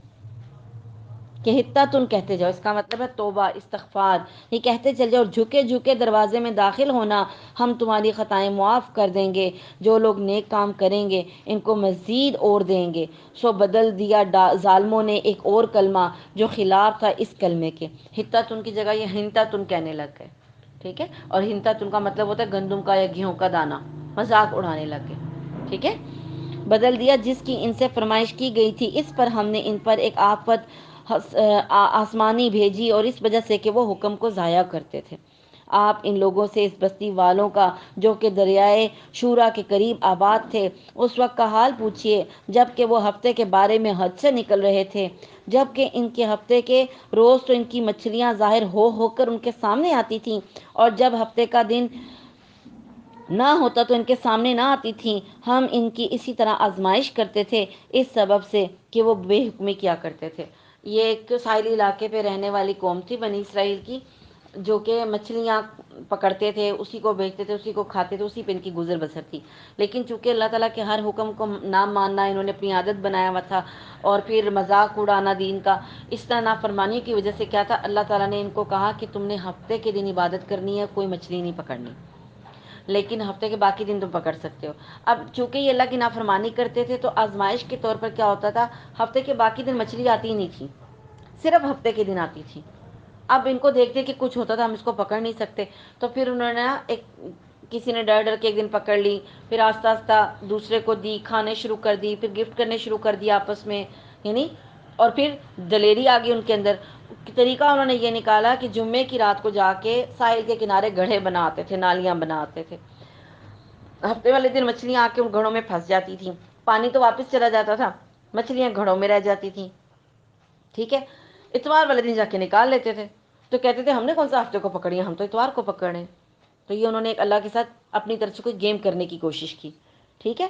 کہ حتتن کہتے جاؤ، اس کا مطلب ہے توبہ، استغفار، یہ کہتے چل جاؤ، جھکے جھکے دروازے میں داخل ہونا، ہم تمہاری خطائیں معاف کر دیں گے۔ جو لوگ نیک کام کریں گے ان کو مزید اور دیں گے۔ سو بدل دیا ظالموں نے ایک اور کلمہ جو خلاف تھا اس کلمے کے، حتتن کی جگہ یہ ہنتتن کہنے لگ گئے، ٹھیک ہے، اور ہنتتن کا مطلب ہوتا ہے گندم کا یا گیہوں کا دانہ، مذاق اڑانے لگ گئے، ٹھیک ہے۔ بدل دیا جس کی ان سے فرمائش کی گئی تھی، اس پر ہم نے ان پر ایک آفت آسمانی بھیجی، اور اس وجہ سے کہ وہ حکم کو ضائع کرتے تھے۔ آپ ان لوگوں سے اس بستی والوں کا جو کہ دریائے شورا کے قریب آباد تھے اس وقت کا حال پوچھیے جب کہ وہ ہفتے کے بارے میں حد سے نکل رہے تھے، جب کہ ان کے ہفتے کے روز تو ان کی مچھلیاں ظاہر ہو کر ان کے سامنے آتی تھیں، اور جب ہفتے کا دن نہ ہوتا تو ان کے سامنے نہ آتی تھیں۔ ہم ان کی اسی طرح آزمائش کرتے تھے اس سبب سے کہ وہ بے حکمی کیا کرتے تھے۔ یہ ایک ساحلی علاقے پہ رہنے والی قوم تھی بنی اسرائیل کی، جو کہ مچھلیاں پکڑتے تھے، اسی کو بیچتے تھے، اسی کو کھاتے تھے، اسی پہ ان کی گزر بسر تھی۔ لیکن چونکہ اللہ تعالیٰ کے ہر حکم کو نہ ماننا انہوں نے اپنی عادت بنایا ہوا تھا، اور پھر مذاق اڑانا دین کا، اس طرح نافرمانی کی وجہ سے کیا تھا، اللہ تعالیٰ نے ان کو کہا کہ تم نے ہفتے کے دن عبادت کرنی ہے، کوئی مچھلی نہیں پکڑنی، لیکن ہفتے کے باقی دن تم پکڑ سکتے ہو۔ اب چونکہ یہ اللہ کی نافرمانی کرتے تھے تو آزمائش کے طور پر کیا ہوتا تھا، ہفتے کے باقی دن مچھلی آتی ہی نہیں تھی، صرف ہفتے کے دن آتی تھی۔ اب ان کو دیکھتے کہ کچھ ہوتا تھا ہم اس کو پکڑ نہیں سکتے، تو پھر انہوں نے کسی نے ڈر ڈر کے ایک دن پکڑ لی، پھر آہستہ آہستہ دوسرے کو دی، کھانے شروع کر دی، پھر گفٹ کرنے شروع کر دیا آپس میں، یعنی، اور پھر دلیری آ گئی ان کے اندر۔ طریقہ انہوں نے یہ نکالا کہ جمعے کی رات کو جا کے ساحل کے کنارے گڑھے بناتے تھے، نالیاں بناتے تھے۔ ہفتے والے دن مچھلیاں آ کے ان گھڑوں میں پھنس جاتی تھیں، پانی تو واپس چلا جاتا تھا، مچھلیاں گھڑوں میں رہ جاتی تھیں، ٹھیک ہے۔ اتوار والے دن جا کے نکال لیتے تھے، تو کہتے تھے ہم نے کون سا ہفتے کو پکڑی ہے، ہم تو اتوار کو پکڑے۔ تو یہ انہوں نے ایک اللہ کے ساتھ اپنی طرف سے کوئی گیم کرنے کی کوشش کی، ٹھیک ہے۔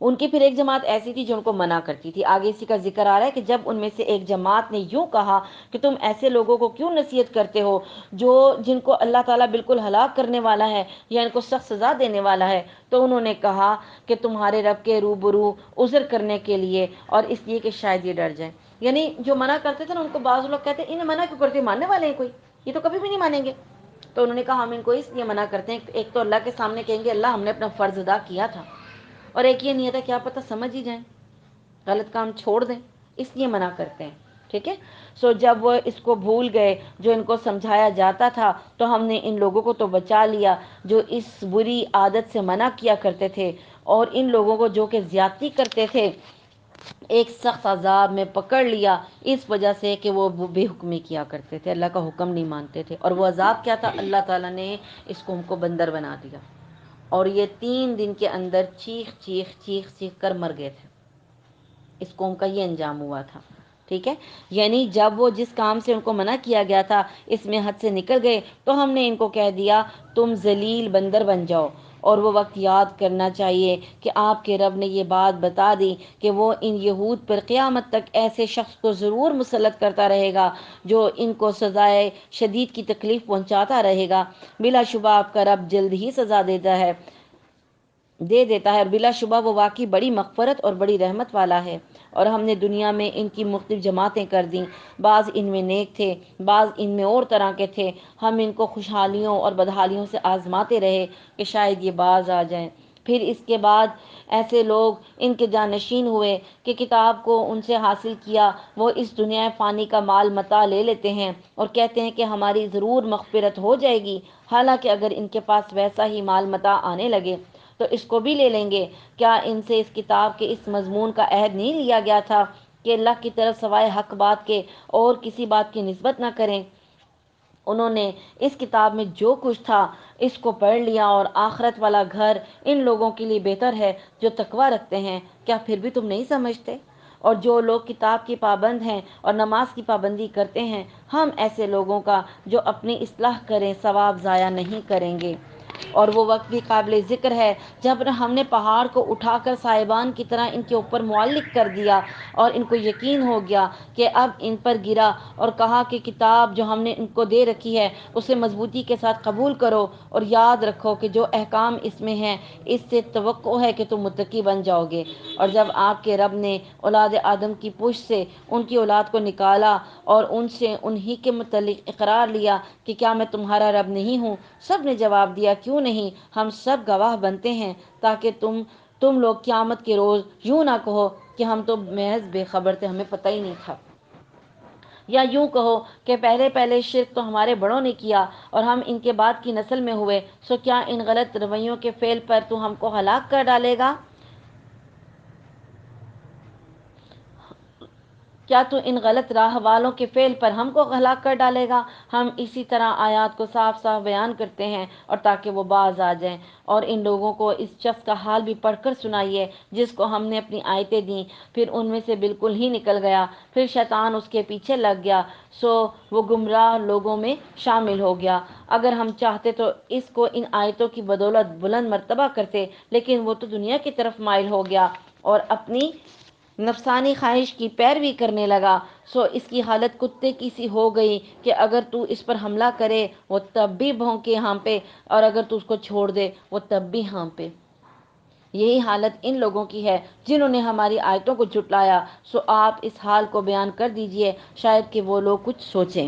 ان کی پھر ایک جماعت ایسی تھی جو ان کو منع کرتی تھی۔ آگے اسی کا ذکر آ رہا ہے کہ جب ان میں سے ایک جماعت نے یوں کہا کہ تم ایسے لوگوں کو کیوں نصیحت کرتے ہو جن کو اللہ تعالیٰ بالکل ہلاک کرنے والا ہے یا ان کو سخت سزا دینے والا ہے، تو انہوں نے کہا کہ تمہارے رب کے روبرو عذر کرنے کے لیے، اور اس لیے کہ شاید یہ ڈر جائیں۔ یعنی جو منع کرتے تھے نا، ان کو بعض لوگ کہتے ہیں انہیں منع کیوں کرتے، ماننے والے ہیں کوئی، یہ تو کبھی بھی نہیں مانیں گے۔ تو انہوں نے کہا ہم ان کو اس لیے منع کرتے ہیں، ایک تو اللہ کے سامنے کہیں گے اللہ ہم نے اپنا فرض ادا کیا تھا، اور ایک یہ نیت ہے کیا پتہ سمجھ ہی جائیں، غلط کام چھوڑ دیں، اس لیے منع کرتے ہیں، ٹھیک ہے۔ جب وہ اس کو بھول گئے جو ان کو سمجھایا جاتا تھا، تو ہم نے ان لوگوں کو تو بچا لیا جو اس بری عادت سے منع کیا کرتے تھے، اور ان لوگوں کو جو کہ زیادتی کرتے تھے ایک سخت عذاب میں پکڑ لیا، اس وجہ سے کہ وہ بے حکمی کیا کرتے تھے، اللہ کا حکم نہیں مانتے تھے۔ اور وہ عذاب کیا تھا، اللہ تعالیٰ نے اس قوم کو بندر بنا دیا، اور یہ 3 دن کے اندر چیخ چیخ چیخ چیخ کر مر گئے تھے۔ اس قوم کا یہ انجام ہوا تھا، ٹھیک ہے۔ یعنی جب وہ جس کام سے ان کو منع کیا گیا تھا اس میں حد سے نکل گئے، تو ہم نے ان کو کہہ دیا تم ذلیل بندر بن جاؤ۔ اور وہ وقت یاد کرنا چاہیے کہ آپ کے رب نے یہ بات بتا دی کہ وہ ان یہود پر قیامت تک ایسے شخص کو ضرور مسلط کرتا رہے گا جو ان کو سزائے شدید کی تکلیف پہنچاتا رہے گا۔ بلا شبہ آپ کا رب جلد ہی سزا دے دیتا ہے، اور بلا شبہ وہ واقعی بڑی مغفرت اور بڑی رحمت والا ہے۔ اور ہم نے دنیا میں ان کی مختلف جماعتیں کر دیں، بعض ان میں نیک تھے، بعض ان میں اور طرح کے تھے۔ ہم ان کو خوشحالیوں اور بدحالیوں سے آزماتے رہے کہ شاید یہ باز آ جائیں۔ پھر اس کے بعد ایسے لوگ ان کے جانشین ہوئے کہ کتاب کو ان سے حاصل کیا، وہ اس دنیا فانی کا مال متاع لے لیتے ہیں اور کہتے ہیں کہ ہماری ضرور مغفرت ہو جائے گی، حالانکہ اگر ان کے پاس ویسا ہی مال متاع آنے لگے تو اس کو بھی لے لیں گے۔ کیا ان سے اس کتاب کے اس مضمون کا عہد نہیں لیا گیا تھا کہ اللہ کی طرف سوائے حق بات کے اور کسی بات کی نسبت نہ کریں؟ انہوں نے اس کتاب میں جو کچھ تھا اس کو پڑھ لیا، اور آخرت والا گھر ان لوگوں کے لیے بہتر ہے جو تقوی رکھتے ہیں۔ کیا پھر بھی تم نہیں سمجھتے؟ اور جو لوگ کتاب کی پابند ہیں اور نماز کی پابندی کرتے ہیں، ہم ایسے لوگوں کا جو اپنی اصلاح کریں ثواب ضائع نہیں کریں گے۔ اور وہ وقت بھی قابل ذکر ہے جب ہم نے پہاڑ کو اٹھا کر صاحبان کی طرح ان کے اوپر معلق کر دیا، اور ان کو یقین ہو گیا کہ اب ان پر گرا، اور کہا کہ کتاب جو ہم نے ان کو دے رکھی ہے اسے مضبوطی کے ساتھ قبول کرو، اور یاد رکھو کہ جو احکام اس میں ہیں اس سے توقع ہے کہ تم متقی بن جاؤ گے۔ اور جب آپ کے رب نے اولاد آدم کی پشت سے ان کی اولاد کو نکالا اور ان سے انہی کے متعلق اقرار لیا کہ کیا میں تمہارا رب نہیں ہوں، سب نے جواب دیا کیوں نہیں، ہم سب گواہ بنتے ہیں، تاکہ تم لوگ قیامت کے روز یوں نہ کہو کہ ہم تو محض بے خبر تھے، ہمیں پتہ ہی نہیں تھا، یا یوں کہو کہ پہلے شرک تو ہمارے بڑوں نے کیا اور ہم ان کے بعد کی نسل میں ہوئے، سو کیا ان غلط رویوں کے فعل پر تو ہم کو ہلاک کر ڈالے گا۔ کیا تو ان غلط راہ والوں کے فعل پر ہم کو ہلاک کر ڈالے گا؟ ہم اسی طرح آیات کو صاف صاف بیان کرتے ہیں اور تاکہ وہ باز آ جائیں۔ اور ان لوگوں کو اس شخص کا حال بھی پڑھ کر سنائیے جس کو ہم نے اپنی آیتیں دیں، پھر ان میں سے بالکل ہی نکل گیا، پھر شیطان اس کے پیچھے لگ گیا، سو وہ گمراہ لوگوں میں شامل ہو گیا۔ اگر ہم چاہتے تو اس کو ان آیتوں کی بدولت بلند مرتبہ کرتے، لیکن وہ تو دنیا کی طرف مائل ہو گیا اور اپنی نفسانی خواہش کی پیروی کرنے لگا، سو اس کی حالت کتے کی سی ہو گئی کہ اگر تو اس پر حملہ کرے وہ تب بھی بھونکے ہانپے، اور اگر تو اس کو چھوڑ دے وہ تب بھی ہانپے۔ یہی حالت ان لوگوں کی ہے جنہوں نے ہماری آیتوں کو جھٹلایا، سو آپ اس حال کو بیان کر دیجئے، شاید کہ وہ لوگ کچھ سوچیں۔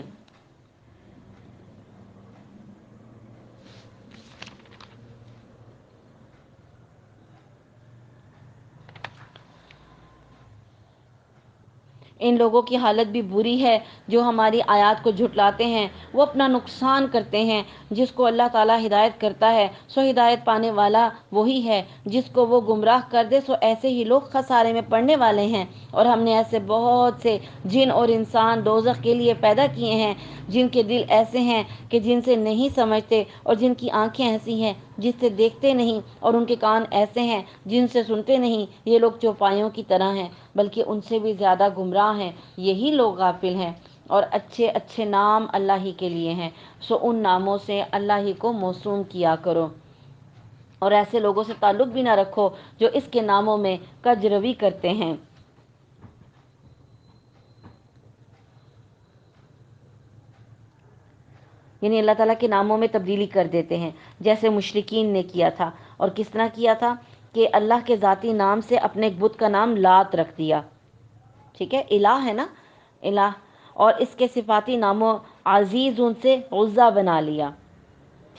ان لوگوں کی حالت بھی بری ہے جو ہماری آیات کو جھٹلاتے ہیں، وہ اپنا نقصان کرتے ہیں۔ جس کو اللہ تعالیٰ ہدایت کرتا ہے سو ہدایت پانے والا وہی ہے، جس کو وہ گمراہ کر دے سو ایسے ہی لوگ خسارے میں پڑنے والے ہیں۔ اور ہم نے ایسے بہت سے جن اور انسان دوزخ کے لیے پیدا کیے ہیں، جن کے دل ایسے ہیں کہ جن سے نہیں سمجھتے، اور جن کی آنکھیں ایسی ہیں جس سے دیکھتے نہیں، اور ان کے کان ایسے ہیں جن سے سنتے نہیں۔ یہ لوگ چوپایوں کی طرح ہیں، بلکہ ان سے بھی زیادہ گمراہ ہیں۔ یہی لوگ غافل ہیں، اور اچھے اچھے نام اللہ ہی کے لیے ہیں، سو ان ناموں سے اللہ ہی کو موسوم کیا کرو، اور ایسے لوگوں سے تعلق بھی نہ رکھو جو اس کے ناموں میں کج روی کرتے ہیں۔ یعنی اللہ تعالیٰ کے ناموں میں تبدیلی کر دیتے ہیں، جیسے مشرکین نے کیا تھا۔ اور کس طرح کیا تھا کہ اللہ کے ذاتی نام سے اپنے ایک بت کا نام لات رکھ دیا، ٹھیک ہے، الہ ہے نا، الہ، اور اس کے صفاتی ناموں عزیز ان سے عزا بنا لیا،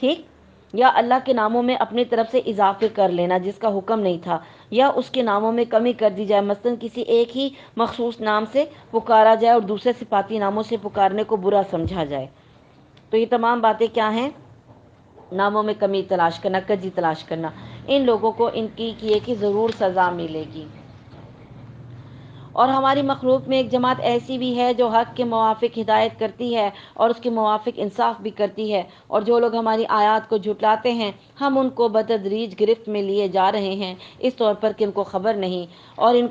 ٹھیک، یا اللہ کے ناموں میں اپنی طرف سے اضافے کر لینا جس کا حکم نہیں تھا، یا اس کے ناموں میں کمی کر دی جائے، مثلا کسی ایک ہی مخصوص نام سے پکارا جائے اور دوسرے صفاتی ناموں سے پکارنے کو برا سمجھا جائے۔ تو یہ تمام باتیں کیا ہیں؟ ناموں میں کمی تلاش کرنا، کجی تلاش کرنا۔ ان لوگوں کو ان کی کیے کی ضرور سزا ملے گی۔ اور ہماری مخلوق میں ایک جماعت ایسی بھی ہے جو حق کے موافق ہدایت کرتی ہے اور اس کے موافق انصاف بھی کرتی ہے، اور جو لوگ ہماری آیات کو جھٹلاتے ہیں ہم ان کو بتدریج گرفت میں لیے جا رہے ہیں، اس طور پر کہ ان کو خبر نہیں، اور ان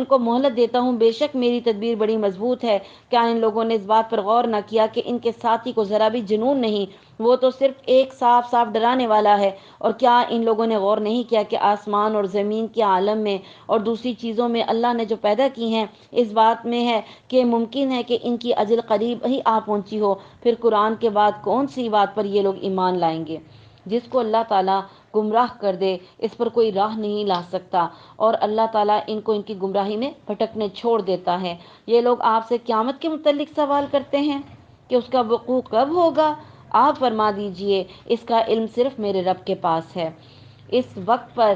کو مہلت دیتا ہوں، بے شک میری تدبیر بڑی مضبوط ہے۔ کیا ان لوگوں نے اس بات پر غور نہ کیا کہ ان کے ساتھی کو ذرا بھی جنون نہیں، وہ تو صرف ایک صاف صاف ڈرانے والا ہے؟ اور کیا ان لوگوں نے غور نہیں کیا کہ آسمان اور زمین کے عالم میں اور دوسری چیزوں میں اللہ نے جو پیدا کی ہیں اس بات میں ہے کہ ممکن ہے کہ ان کی اجل قریب ہی آ پہنچی ہو؟ پھر قرآن کے بعد کون سی بات پر یہ لوگ ایمان لائیں گے؟ جس کو اللہ تعالیٰ گمراہ کر دے اس پر کوئی راہ نہیں لا سکتا، اور اللہ تعالیٰ ان کو ان کی گمراہی میں بھٹکنے چھوڑ دیتا ہے۔ یہ لوگ آپ سے قیامت کے متعلق سوال کرتے ہیں کہ اس کا وقوع کب ہوگا؟ آپ فرما دیجئے اس کا علم صرف میرے رب کے پاس ہے۔ اس وقت پر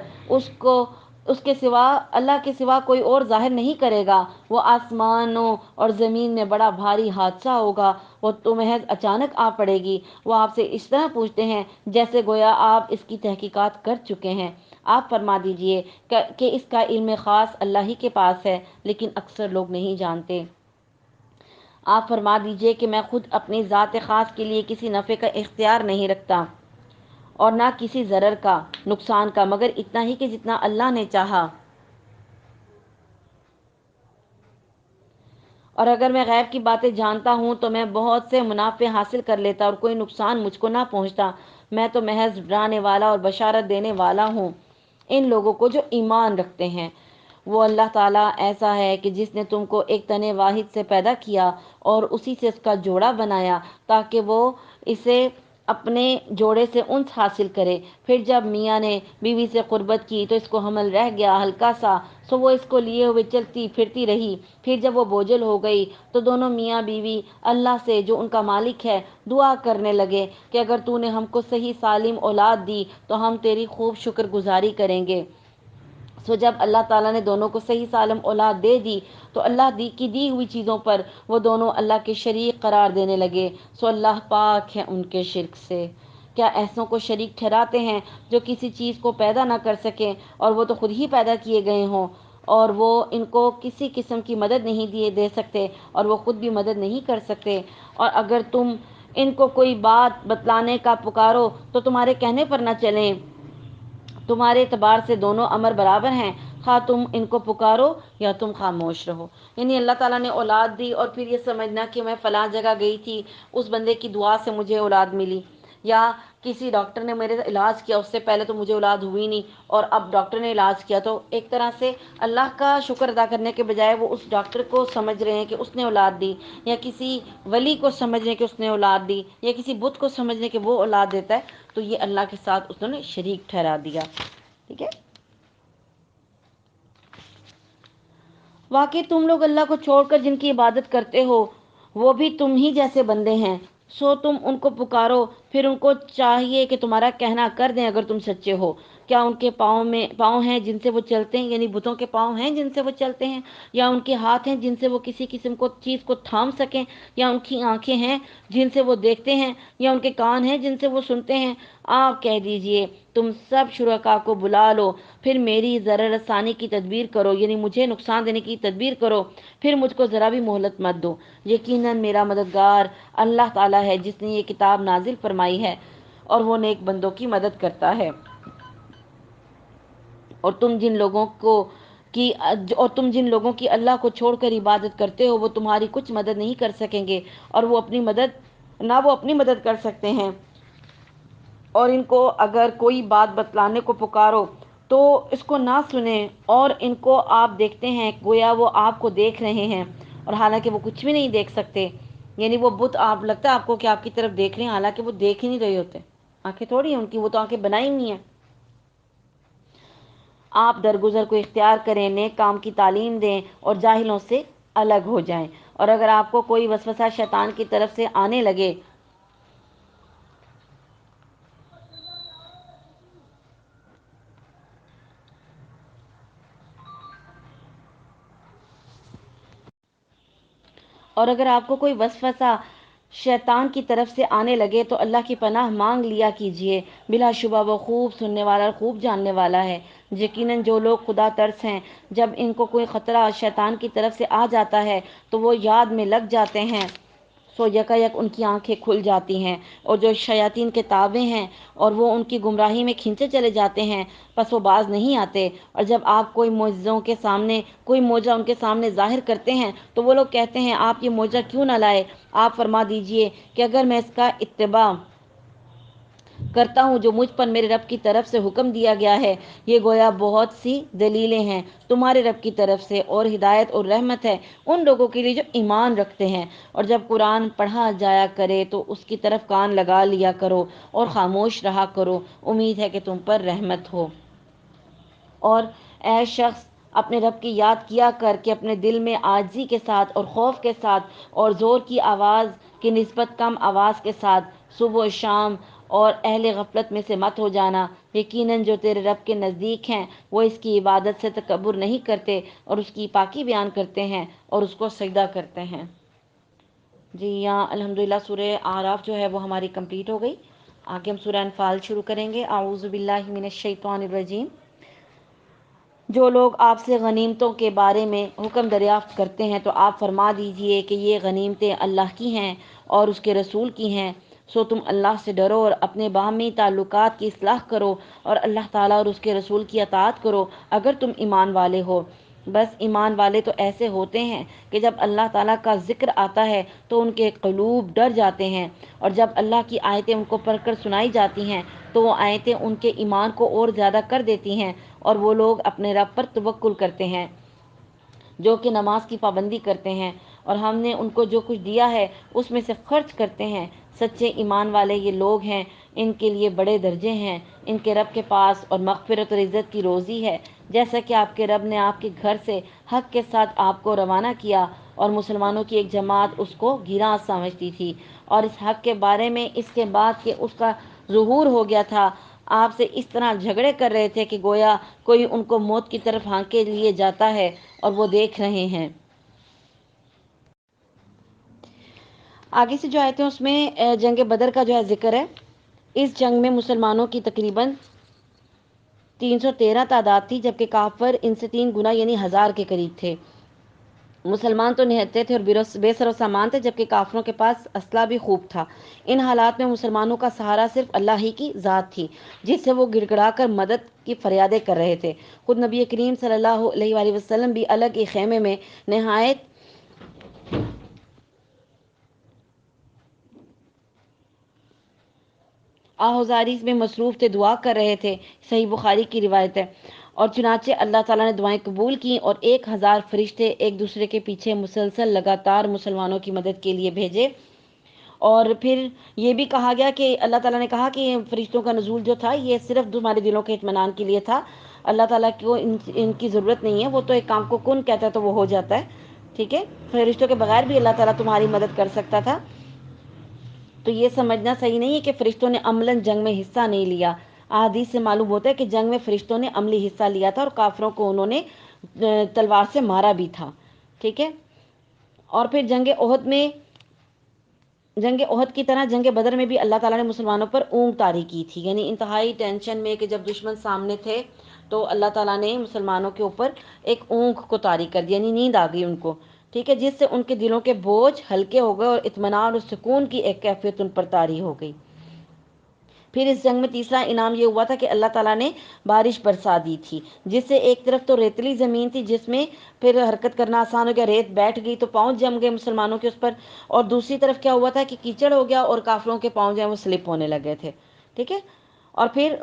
اس کے سوا، اللہ کے سوا کوئی اور ظاہر نہیں کرے گا۔ وہ آسمانوں اور زمین میں بڑا بھاری حادثہ ہوگا، وہ تو محض اچانک آ پڑے گی۔ وہ آپ سے اس طرح پوچھتے ہیں جیسے گویا آپ اس کی تحقیقات کر چکے ہیں۔ آپ فرما دیجئے کہ اس کا علم خاص اللہ ہی کے پاس ہے، لیکن اکثر لوگ نہیں جانتے۔ آپ فرما دیجئے کہ میں خود اپنی ذات خاص کے لیے کسی نفع کا اختیار نہیں رکھتا اور نہ کسی ضرر کا، نقصان کا، مگر اتنا ہی کہ جتنا اللہ نے چاہا۔ اور اگر میں غیب کی باتیں جانتا ہوں تو میں بہت سے منافع حاصل کر لیتا اور کوئی نقصان مجھ کو نہ پہنچتا۔ میں تو محض ڈرانے والا اور بشارت دینے والا ہوں ان لوگوں کو جو ایمان رکھتے ہیں۔ وہ اللہ تعالیٰ ایسا ہے کہ جس نے تم کو ایک تن واحد سے پیدا کیا اور اسی سے اس کا جوڑا بنایا تاکہ وہ اسے اپنے جوڑے سے انس حاصل کرے۔ پھر جب میاں نے بیوی سے قربت کی تو اس کو حمل رہ گیا ہلکا سا، سو وہ اس کو لیے ہوئے چلتی پھرتی رہی۔ پھر جب وہ بوجھل ہو گئی تو دونوں میاں بیوی اللہ سے جو ان کا مالک ہے دعا کرنے لگے کہ اگر تو نے ہم کو صحیح سالم اولاد دی تو ہم تیری خوب شکر گزاری کریں گے۔ سو جب اللہ تعالیٰ نے دونوں کو صحیح سالم اولاد دے دی تو اللہ کی دی ہوئی چیزوں پر وہ دونوں اللہ کے شریک قرار دینے لگے، سو اللہ پاک ہے ان کے شرک سے۔ کیا ایسوں کو شریک ٹھہراتے ہیں جو کسی چیز کو پیدا نہ کر سکیں اور وہ تو خود ہی پیدا کیے گئے ہوں؟ اور وہ ان کو کسی قسم کی مدد نہیں دے سکتے اور وہ خود بھی مدد نہیں کر سکتے، اور اگر تم ان کو کوئی بات بتلانے کا پکارو تو تمہارے کہنے پر نہ چلیں، تمہارے اعتبار سے دونوں امر برابر ہیں، خواہ تم ان کو پکارو یا تم خاموش رہو۔ یعنی اللہ تعالیٰ نے اولاد دی اور پھر یہ سمجھنا کہ میں فلاں جگہ گئی تھی، اس بندے کی دعا سے مجھے اولاد ملی، یا کسی ڈاکٹر نے میرے علاج کیا، اس سے پہلے تو مجھے اولاد ہوئی نہیں اور اب ڈاکٹر نے علاج کیا، تو ایک طرح سے اللہ کا شکر ادا کرنے کے بجائے وہ اس ڈاکٹر کو سمجھ رہے ہیں کہ اس نے اولاد دی، یا کسی ولی کو سمجھ رہے ہیں کہ اس نے اولاد دی، یا کسی بت کو سمجھ رہے ہیں کہ وہ اولاد دیتا ہے، تو یہ اللہ کے ساتھ اس نے شریک ٹھہرا دیا۔ ٹھیک ہے، واقعی تم لوگ اللہ کو چھوڑ کر جن کی عبادت کرتے ہو وہ بھی تم ہی جیسے بندے ہیں، سو تم ان کو پکارو، پھر ان کو چاہیے کہ تمہارا کہنا کر دیں اگر تم سچے ہو۔ کیا ان کے پاؤں ہیں جن سے وہ چلتے ہیں، یعنی بتوں کے پاؤں ہیں جن سے وہ چلتے ہیں، یا ان کے ہاتھ ہیں جن سے وہ کسی قسم کو چیز کو تھام سکیں، یا ان کی آنکھیں ہیں جن سے وہ دیکھتے ہیں، یا ان کے کان ہیں جن سے وہ سنتے ہیں؟ آپ کہہ دیجئے تم سب شرکا کو بلا لو، پھر میری ضرر رسانی کی تدبیر کرو، یعنی مجھے نقصان دینے کی تدبیر کرو، پھر مجھ کو ذرا بھی مہلت مت دو۔ یقیناً میرا مددگار اللہ تعالیٰ ہے جس نے یہ کتاب نازل فرمائی ہے، اور وہ نیک بندوں کی مدد کرتا ہے۔ اور تم جن لوگوں کی اللہ کو چھوڑ کر عبادت کرتے ہو وہ تمہاری کچھ مدد نہیں کر سکیں گے، اور وہ اپنی مدد کر سکتے ہیں، اور ان کو اگر کوئی بات بتلانے کو پکارو تو اس کو نہ سنیں، اور ان کو آپ دیکھتے ہیں گویا وہ آپ کو دیکھ رہے ہیں، اور حالانکہ وہ کچھ بھی نہیں دیکھ سکتے۔ یعنی وہ بت آپ لگتا ہے آپ کو کہ آپ کی طرف دیکھ رہے ہیں، حالانکہ وہ دیکھ ہی نہیں رہے ہوتے، آنکھیں تھوڑی ہیں ان کی، وہ تو آنکھیں بنائی نہیں ہیں۔ آپ درگزر کو اختیار کریں، نیک کام کی تعلیم دیں اور جاہلوں سے الگ ہو جائیں، اور اگر آپ کو کوئی وسوسہ شیطان کی طرف سے آنے لگے شیطان کی طرف سے آنے لگے تو اللہ کی پناہ مانگ لیا کیجیے، بلا شبہ وہ خوب سننے والا اور خوب جاننے والا ہے۔ یقیناً جو لوگ خدا ترس ہیں، جب ان کو کوئی خطرہ شیطان کی طرف سے آ جاتا ہے تو وہ یاد میں لگ جاتے ہیں، سو یکا یک ان کی آنکھیں کھل جاتی ہیں، اور جو شیاطین کے تابع ہیں اور وہ ان کی گمراہی میں کھینچے چلے جاتے ہیں، پس وہ باز نہیں آتے۔ اور جب آپ کوئی معجزہ ان کے سامنے ظاہر کرتے ہیں تو وہ لوگ کہتے ہیں آپ یہ معجزہ کیوں نہ لائے؟ آپ فرما دیجئے کہ اگر میں اس کا اتباع کرتا ہوں جو مجھ پر میرے رب کی طرف سے حکم دیا گیا ہے، یہ گویا بہت سی دلیلیں ہیں تمہارے رب کی طرف سے، اور ہدایت اور رحمت ہے ان لوگوں کے لیے جو ایمان رکھتے ہیں۔ اور جب قرآن پڑھا جایا کرے تو اس کی طرف کان لگا لیا کرو اور خاموش رہا کرو، امید ہے کہ تم پر رحمت ہو۔ اور اے شخص، اپنے رب کی یاد کیا کر کہ اپنے دل میں عاجزی کے ساتھ اور خوف کے ساتھ اور زور کی آواز کی نسبت کم آواز کے ساتھ صبح و شام اور اہل غفلت میں سے مت ہو جانا۔ یقیناً جو تیرے رب کے نزدیک ہیں وہ اس کی عبادت سے تکبر نہیں کرتے اور اس کی پاکی بیان کرتے ہیں اور اس کو سجدہ کرتے ہیں۔ جی یہاں الحمدللہ سورہ اعراف جو ہے وہ ہماری کمپلیٹ ہو گئی۔ آگے ہم سورہ انفال شروع کریں گے۔ اعوذ باللہ من الشیطان الرجیم۔ جو لوگ آپ سے غنیمتوں کے بارے میں حکم دریافت کرتے ہیں تو آپ فرما دیجئے کہ یہ غنیمتیں اللہ کی ہیں اور اس کے رسول کی ہیں، سو تم اللہ سے ڈرو اور اپنے باہمی تعلقات کی اصلاح کرو اور اللہ تعالیٰ اور اس کے رسول کی اطاعت کرو اگر تم ایمان والے ہو۔ بس ایمان والے تو ایسے ہوتے ہیں کہ جب اللہ تعالیٰ کا ذکر آتا ہے تو ان کے قلوب ڈر جاتے ہیں، اور جب اللہ کی آیتیں ان کو پڑھ کر سنائی جاتی ہیں تو وہ آیتیں ان کے ایمان کو اور زیادہ کر دیتی ہیں، اور وہ لوگ اپنے رب پر توکل کرتے ہیں جو کہ نماز کی پابندی کرتے ہیں، اور ہم نے ان کو جو کچھ دیا ہے اس میں سے خرچ کرتے ہیں۔ سچے ایمان والے یہ لوگ ہیں، ان کے لیے بڑے درجے ہیں ان کے رب کے پاس، اور مغفرت اور عزت کی روزی ہے، جیسا کہ آپ کے رب نے آپ کے گھر سے حق کے ساتھ آپ کو روانہ کیا، اور مسلمانوں کی ایک جماعت اس کو گراں سمجھتی تھی، اور اس حق کے بارے میں اس کے بعد کہ اس کا ظہور ہو گیا تھا آپ سے اس طرح جھگڑے کر رہے تھے کہ گویا کوئی ان کو موت کی طرف ہانکے لیے جاتا ہے اور وہ دیکھ رہے ہیں۔ آگے سے جو آیتیں اس میں جنگ بدر کا جو ہے ذکر ہے۔ اس جنگ میں مسلمانوں کی تقریباً 313 تعداد تھی، جبکہ کافر ان سے 3 گنا یعنی 1000 کے قریب تھے۔ مسلمان تو نہتے تھے اور بے سر و سامان تھے، جبکہ کافروں کے پاس اسلحہ بھی خوب تھا۔ ان حالات میں مسلمانوں کا سہارا صرف اللہ ہی کی ذات تھی، جس سے وہ گڑ گڑا کر مدد کی فریادیں کر رہے تھے۔ خود نبی کریم صلی اللہ علیہ وآلہ وسلم بھی الگ ایک خیمے میں نہایت آہوزاری میں مصروف تھے، دعا کر رہے تھے، صحیح بخاری کی روایت ہے۔ اور چنانچہ اللہ تعالیٰ نے دعائیں قبول کی اور 1000 فرشتے ایک دوسرے کے پیچھے مسلسل لگاتار مسلمانوں کی مدد کے لیے بھیجے۔ اور پھر یہ بھی کہا گیا کہ اللہ تعالیٰ نے کہا کہ فرشتوں کا نزول جو تھا یہ صرف تمہارے دلوں کے اطمینان کے لیے تھا۔ اللہ تعالیٰ کو ان کی ضرورت نہیں ہے، وہ تو ایک کام کو کن کہتا ہے تو وہ ہو جاتا ہے، ٹھیک ہے؟ فرشتوں کے بغیر بھی اللہ تعالیٰ تمہاری مدد کر سکتا تھا۔ تو یہ سمجھنا صحیح نہیں ہے کہ فرشتوں نے عملاً جنگ میں حصہ نہیں لیا۔ احادیث سے معلوم ہوتا ہے کہ جنگ میں فرشتوں نے عملی حصہ لیا تھا اور کافروں کو انہوں نے تلوار سے مارا بھی تھا، ٹھیک ہے؟ اور پھر جنگ احد کی طرح جنگ بدر میں بھی اللہ تعالیٰ نے مسلمانوں پر اونگ طاری کی تھی، یعنی انتہائی ٹینشن میں کہ جب دشمن سامنے تھے تو اللہ تعالیٰ نے مسلمانوں کے اوپر ایک اونگ کو طاری کر دیا، یعنی نیند آ گئی ان کو، ٹھیک ہے، جس سے ان کے دلوں کے بوجھ ہلکے ہو گئے اور اطمینان اور سکون کی ایک کیفیت ان پر طاری ہو گئی۔ پھر اس جنگ میں تیسرا انعام یہ ہوا تھا کہ اللہ تعالیٰ نے بارش برسا دی تھی، جس سے ایک طرف تو ریتلی زمین تھی جس میں پھر حرکت کرنا آسان ہو گیا، ریت بیٹھ گئی تو پاؤں جم گئے مسلمانوں کے اس پر، اور دوسری طرف کیا ہوا تھا کہ کیچڑ ہو گیا اور کافروں کے پاؤں جو ہیں وہ سلپ ہونے لگے تھے، ٹھیک ہے؟ اور پھر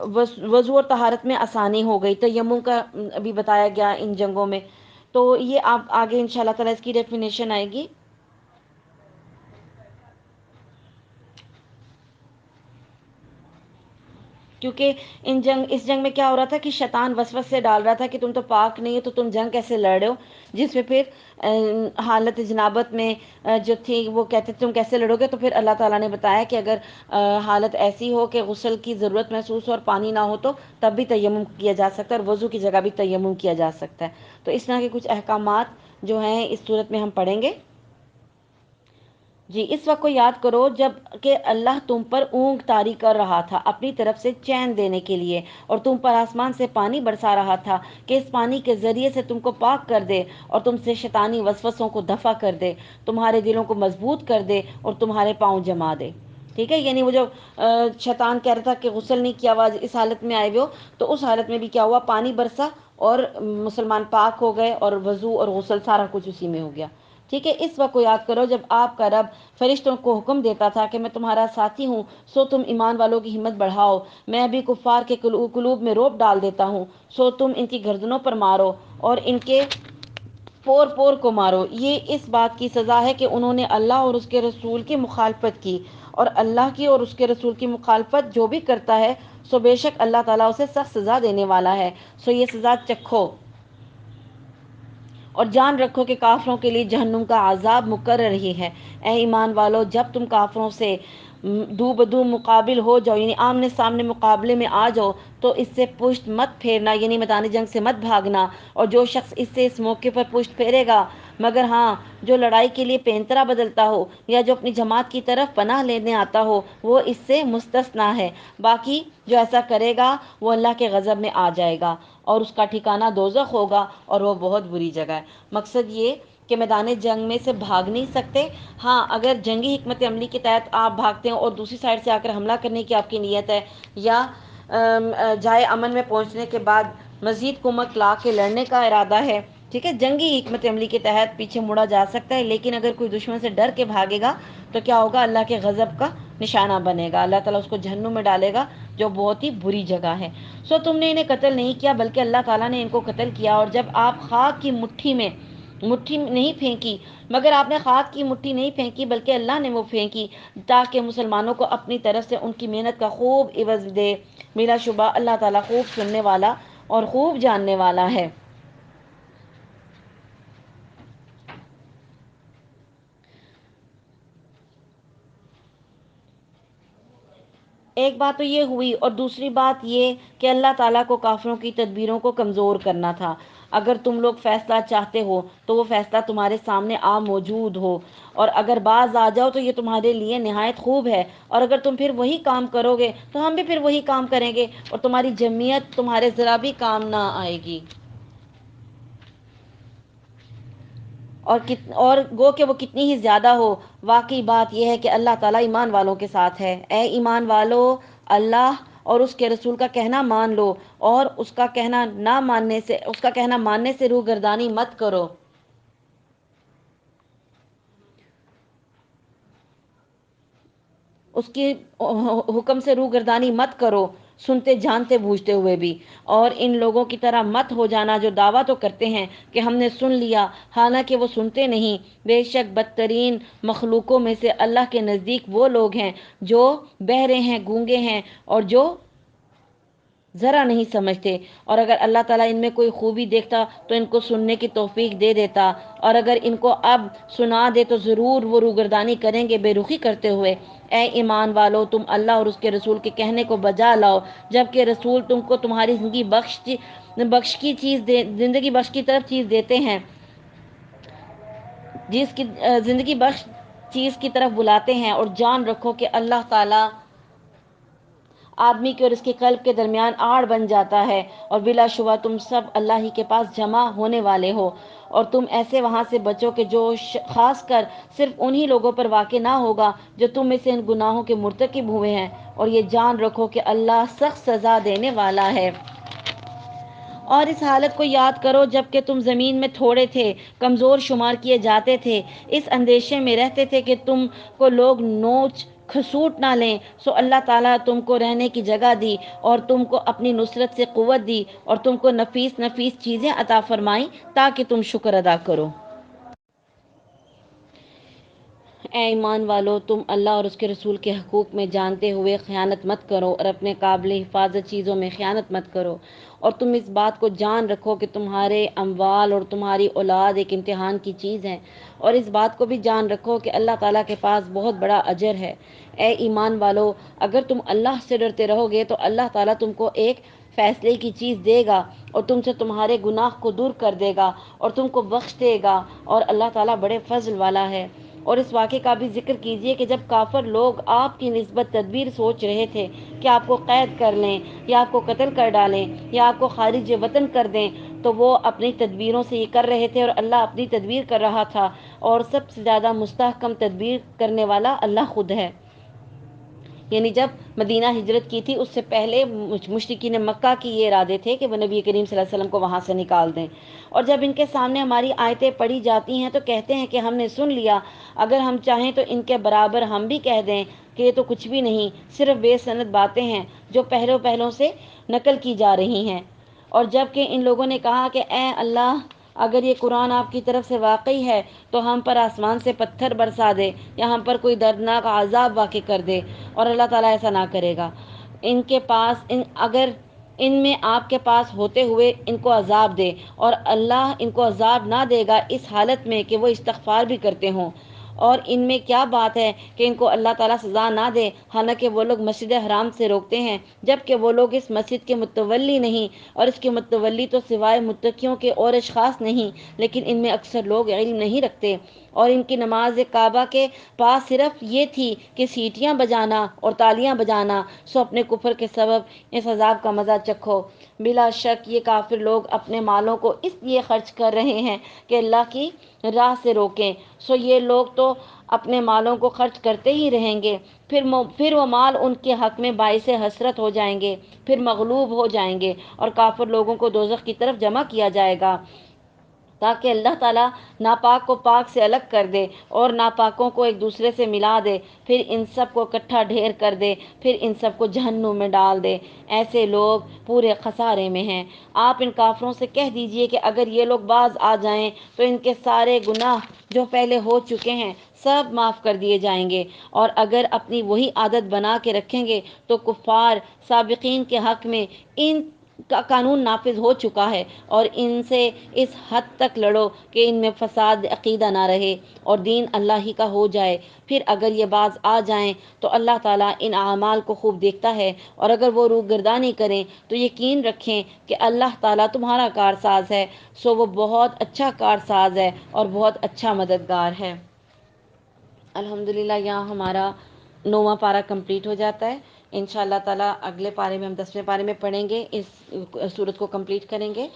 وضو اور طہارت میں آسانی ہو گئی، تیمم کا ابھی بتایا گیا ان جنگوں میں۔ تو یہ آپ آگے ان شاء اللہ تعالیٰ اس کی ڈیفینیشن آئے گی۔ کیونکہ اس جنگ میں کیا ہو رہا تھا کہ شیطان وسوسے سے ڈال رہا تھا کہ تم تو پاک نہیں ہو تو تم جنگ کیسے لڑ رہے ہو، جس میں پھر حالت جنابت میں جو تھی وہ کہتے تم کیسے لڑو گے، تو پھر اللہ تعالیٰ نے بتایا کہ اگر حالت ایسی ہو کہ غسل کی ضرورت محسوس ہو اور پانی نہ ہو تو تب بھی تیمم کیا جا سکتا ہے، اور وضو کی جگہ بھی تیمم کیا جا سکتا ہے۔ تو اس طرح کے کچھ احکامات جو ہیں اس صورت میں ہم پڑھیں گے۔ جی، اس وقت کو یاد کرو جب کہ اللہ تم پر اونگ طاری کر رہا تھا اپنی طرف سے چین دینے کے لیے، اور تم پر آسمان سے پانی برسا رہا تھا کہ اس پانی کے ذریعے سے تم کو پاک کر دے اور تم سے شیطانی وسوسوں کو دفع کر دے، تمہارے دلوں کو مضبوط کر دے اور تمہارے پاؤں جما دے، ٹھیک ہے؟ یعنی وہ جو شیطان کہہ رہا تھا کہ غسل نہیں کیا ہوا اس حالت میں آئے ہوئے ہو، تو اس حالت میں بھی کیا ہوا، پانی برسا اور مسلمان پاک ہو گئے اور وضو اور غسل سارا کچھ اسی میں ہو گیا، ٹھیک ہے؟ اس وقت کو یاد کرو جب آپ کا رب فرشتوں کو حکم دیتا تھا کہ میں تمہارا ساتھی ہوں، سو تم ایمان والوں کی ہمت بڑھاؤ، میں بھی کفار کے قلوب میں رعب ڈال دیتا ہوں، سو تم ان کی گردنوں پر مارو اور ان کے پور پور کو مارو۔ یہ اس بات کی سزا ہے کہ انہوں نے اللہ اور اس کے رسول کی مخالفت کی، اور اللہ کی اور اس کے رسول کی مخالفت جو بھی کرتا ہے سو بے شک اللہ تعالیٰ اسے سخت سزا دینے والا ہے، سو یہ سزا چکھو اور جان رکھو کہ کافروں کے لیے جہنم کا عذاب مقرر ہی ہے۔ اے ایمان والو، جب تم کافروں سے دو بدو مقابل ہو جاؤ، یعنی آمنے سامنے مقابلے میں آ جاؤ، تو اس سے پشت مت پھیرنا، یعنی میدان جنگ سے مت بھاگنا، اور جو شخص اس موقع پر پشت پھیرے گا، مگر ہاں جو لڑائی کے لیے پینترا بدلتا ہو یا جو اپنی جماعت کی طرف پناہ لینے آتا ہو وہ اس سے مستثنا ہے، باقی جو ایسا کرے گا وہ اللہ کے غضب میں آ جائے گا اور اس کا ٹھکانہ دوزخ ہوگا اور وہ بہت بری جگہ ہے۔ مقصد یہ کہ میدان جنگ میں سے بھاگ نہیں سکتے، ہاں اگر جنگی حکمت عملی کے تحت آپ بھاگتے ہیں اور دوسری سائڈ سے آ کر حملہ کرنے کی آپ کی نیت ہے، یا جائے امن میں پہنچنے کے بعد مزید کمک لا کے لڑنے کا ارادہ ہے، ٹھیک ہے، جنگی حکمت عملی کے تحت پیچھے مڑا جا سکتا ہے، لیکن اگر کوئی دشمن سے ڈر کے بھاگے گا تو کیا ہوگا، اللہ کے غضب کا نشانہ بنے گا، اللہ تعالیٰ اس کو جہنم میں ڈالے گا جو بہت ہی بری جگہ ہے۔ سو تم نے انہیں قتل نہیں کیا بلکہ اللہ تعالیٰ نے ان کو قتل کیا، اور جب آپ خاک کی مٹھی نہیں پھینکی، مگر آپ نے خاک کی مٹھی نہیں پھینکی بلکہ اللہ نے وہ پھینکی تاکہ مسلمانوں کو اپنی طرف سے ان کی محنت کا خوب عوض دے، بلا شبہ اللہ تعالیٰ خوب سننے والا اور خوب جاننے والا ہے۔ ایک بات تو یہ ہوئی، اور دوسری بات یہ کہ اللہ تعالیٰ کو کافروں کی تدبیروں کو کمزور کرنا تھا۔ اگر تم لوگ فیصلہ چاہتے ہو تو وہ فیصلہ تمہارے سامنے موجود ہو، اور اگر باز آ جاؤ تو یہ تمہارے لیے نہایت خوب ہے، اور اگر تم پھر وہی کام کرو گے تو ہم بھی پھر وہی کام کریں گے، اور تمہاری جمعیت تمہارے ذرا بھی کام نہ آئے گی۔ اور گو کہ وہ کتنی ہی زیادہ ہو، واقعی بات یہ ہے کہ اللہ تعالیٰ ایمان والوں کے ساتھ ہے۔ اے ایمان والو، اللہ اور اس کے رسول کا کہنا مان لو، اور اس کا کہنا ماننے سے روگردانی مت کرو۔ اس کے حکم سے روگردانی مت کرو، سنتے جانتے بوجھتے ہوئے بھی، اور ان لوگوں کی طرح مت ہو جانا جو دعویٰ تو کرتے ہیں کہ ہم نے سن لیا، حالانکہ وہ سنتے نہیں۔ بے شک بدترین مخلوقوں میں سے اللہ کے نزدیک وہ لوگ ہیں جو بہرے ہیں، گونگے ہیں، اور جو ذرا نہیں سمجھتے، اور اگر اللہ تعالیٰ ان میں کوئی خوبی دیکھتا تو ان کو سننے کی توفیق دے دیتا، اور اگر ان کو اب سنا دے تو ضرور وہ روگردانی کریں گے بے رخی کرتے ہوئے۔ اے ایمان والو، تم اللہ اور اس کے رسول کے کہنے کو بجا لاؤ، جبکہ رسول تم کو تمہاری زندگی بخش کی طرف چیز دیتے ہیں، جس کی زندگی بخش چیز کی طرف بلاتے ہیں، اور جان رکھو کہ اللہ تعالیٰ آدمی کے اور اس کے قلب کے درمیان آڑ بن جاتا ہے، اور بلا شبہ تم سب اللہ ہی کے پاس جمع ہونے والے ہو، اور تم ایسے وہاں سے بچو کہ جو خاص کر صرف انہی لوگوں پر واقع نہ ہوگا جو تم میں سے ان گناہوں کے مرتکب ہوئے ہیں، اور یہ جان رکھو کہ اللہ سخت سزا دینے والا ہے۔ اور اس حالت کو یاد کرو جب کہ تم زمین میں تھوڑے تھے، کمزور شمار کیے جاتے تھے، اس اندیشے میں رہتے تھے کہ تم کو لوگ نوچ کھسوٹ نہ لیں، سو اللہ تعالیٰ تم کو رہنے کی جگہ دی، اور تم کو اپنی نصرت سے قوت دی، اور تم کو نفیس نفیس چیزیں عطا فرمائیں تاکہ تم شکر ادا کرو۔ اے ایمان والو، تم اللہ اور اس کے رسول کے حقوق میں جانتے ہوئے خیانت مت کرو، اور اپنے قابل حفاظت چیزوں میں خیانت مت کرو، اور تم اس بات کو جان رکھو کہ تمہارے اموال اور تمہاری اولاد ایک امتحان کی چیز ہے، اور اس بات کو بھی جان رکھو کہ اللہ تعالیٰ کے پاس بہت بڑا اجر ہے۔ اے ایمان والو، اگر تم اللہ سے ڈرتے رہو گے تو اللہ تعالیٰ تم کو ایک فیصلے کی چیز دے گا، اور تم سے تمہارے گناہ کو دور کر دے گا، اور تم کو بخش دے گا، اور اللہ تعالیٰ بڑے فضل والا ہے۔ اور اس واقعے کا بھی ذکر کیجئے کہ جب کافر لوگ آپ کی نسبت تدبیر سوچ رہے تھے کہ آپ کو قید کر لیں، یا آپ کو قتل کر ڈالیں، یا آپ کو خارج وطن کر دیں، تو وہ اپنی تدبیروں سے یہ کر رہے تھے، اور اللہ اپنی تدبیر کر رہا تھا، اور سب سے زیادہ مستحکم تدبیر کرنے والا اللہ خود ہے۔ یعنی جب مدینہ ہجرت کی تھی، اس سے پہلے مشرکین مکہ کی یہ ارادے تھے کہ وہ نبی کریم صلی اللہ علیہ وسلم کو وہاں سے نکال دیں، اور جب ان کے سامنے ہماری آیتیں پڑھی جاتی ہیں تو کہتے ہیں کہ ہم نے سن لیا، اگر ہم چاہیں تو ان کے برابر ہم بھی کہہ دیں کہ یہ تو کچھ بھی نہیں، صرف بے سند باتیں ہیں جو پہلوں سے نقل کی جا رہی ہیں۔ اور جب کہ ان لوگوں نے کہا کہ اے اللہ، اگر یہ قرآن آپ کی طرف سے واقعی ہے تو ہم پر آسمان سے پتھر برسا دے، یا ہم پر کوئی دردناک عذاب واقع کر دے، اور اللہ تعالیٰ ایسا نہ کرے گا۔ اگر ان میں آپ کے پاس ہوتے ہوئے ان کو عذاب دے، اور اللہ ان کو عذاب نہ دے گا اس حالت میں کہ وہ استغفار بھی کرتے ہوں، اور ان میں کیا بات ہے کہ ان کو اللہ تعالیٰ سزا نہ دے، حالانکہ وہ لوگ مسجد حرام سے روکتے ہیں، جبکہ وہ لوگ اس مسجد کے متولی نہیں، اور اس کے متولی تو سوائے متقیوں کے اور اشخاص نہیں، لیکن ان میں اکثر لوگ علم نہیں رکھتے، اور ان کی نماز کعبہ کے پاس صرف یہ تھی کہ سیٹیاں بجانا اور تالیاں بجانا، سو اپنے کفر کے سبب اس عذاب کا مزہ چکھو۔ بلا شک یہ کافر لوگ اپنے مالوں کو اس لیے خرچ کر رہے ہیں کہ اللہ کی راہ سے روکیں، سو یہ لوگ تو اپنے مالوں کو خرچ کرتے ہی رہیں گے، پھر وہ مال ان کے حق میں باعث حسرت ہو جائیں گے، پھر مغلوب ہو جائیں گے، اور کافر لوگوں کو دوزخ کی طرف جمع کیا جائے گا، تاکہ اللہ تعالیٰ ناپاک کو پاک سے الگ کر دے، اور ناپاکوں کو ایک دوسرے سے ملا دے، پھر ان سب کو اکٹھا ڈھیر کر دے، پھر ان سب کو جہنم میں ڈال دے۔ ایسے لوگ پورے خسارے میں ہیں۔ آپ ان کافروں سے کہہ دیجئے کہ اگر یہ لوگ باز آ جائیں تو ان کے سارے گناہ جو پہلے ہو چکے ہیں سب معاف کر دیے جائیں گے، اور اگر اپنی وہی عادت بنا کے رکھیں گے تو کفار سابقین کے حق میں ان کا قانون نافذ ہو چکا ہے، اور ان سے اس حد تک لڑو کہ ان میں فساد عقیدہ نہ رہے اور دین اللہ ہی کا ہو جائے۔ پھر اگر یہ باز آ جائیں تو اللہ تعالیٰ ان اعمال کو خوب دیکھتا ہے، اور اگر وہ روگردانی کریں تو یقین رکھیں کہ اللہ تعالیٰ تمہارا کارساز ہے، سو وہ بہت اچھا کارساز ہے اور بہت اچھا مددگار ہے۔ الحمدللہ یہاں ہمارا 9واں پارہ کمپلیٹ ہو جاتا ہے۔ انشاءاللہ تعالیٰ اگلے پارے میں ہم 10ویں پارے میں پڑھیں گے، اس سورت کو کمپلیٹ کریں گے۔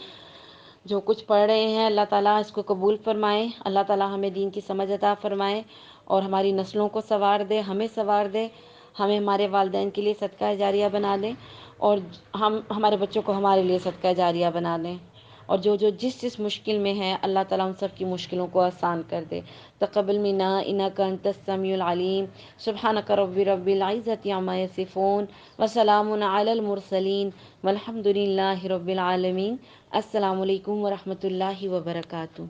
جو کچھ پڑھ رہے ہیں اللہ تعالیٰ اس کو قبول فرمائے، اللہ تعالیٰ ہمیں دین کی سمجھ عطا فرمائے اور ہماری نسلوں کو سنوار دے، ہمیں سنوار دے، ہمیں ہمارے والدین کے لیے صدقہ جاریہ بنا لیں، اور ہم ہمارے بچوں کو ہمارے لیے صدقہ جاریہ بنا لیں، اور جو جس مشکل میں ہے اللہ تعالیٰ ان سب کی مشکلوں کو آسان کر دے۔ تقبل منا انک انت السمیع العلیم، سبحانک رب العزة عما یصفون وسلام علی المرسلین والحمد للہ رب العالمین۔ السلام علیکم ورحمۃ اللہ وبرکاتہ۔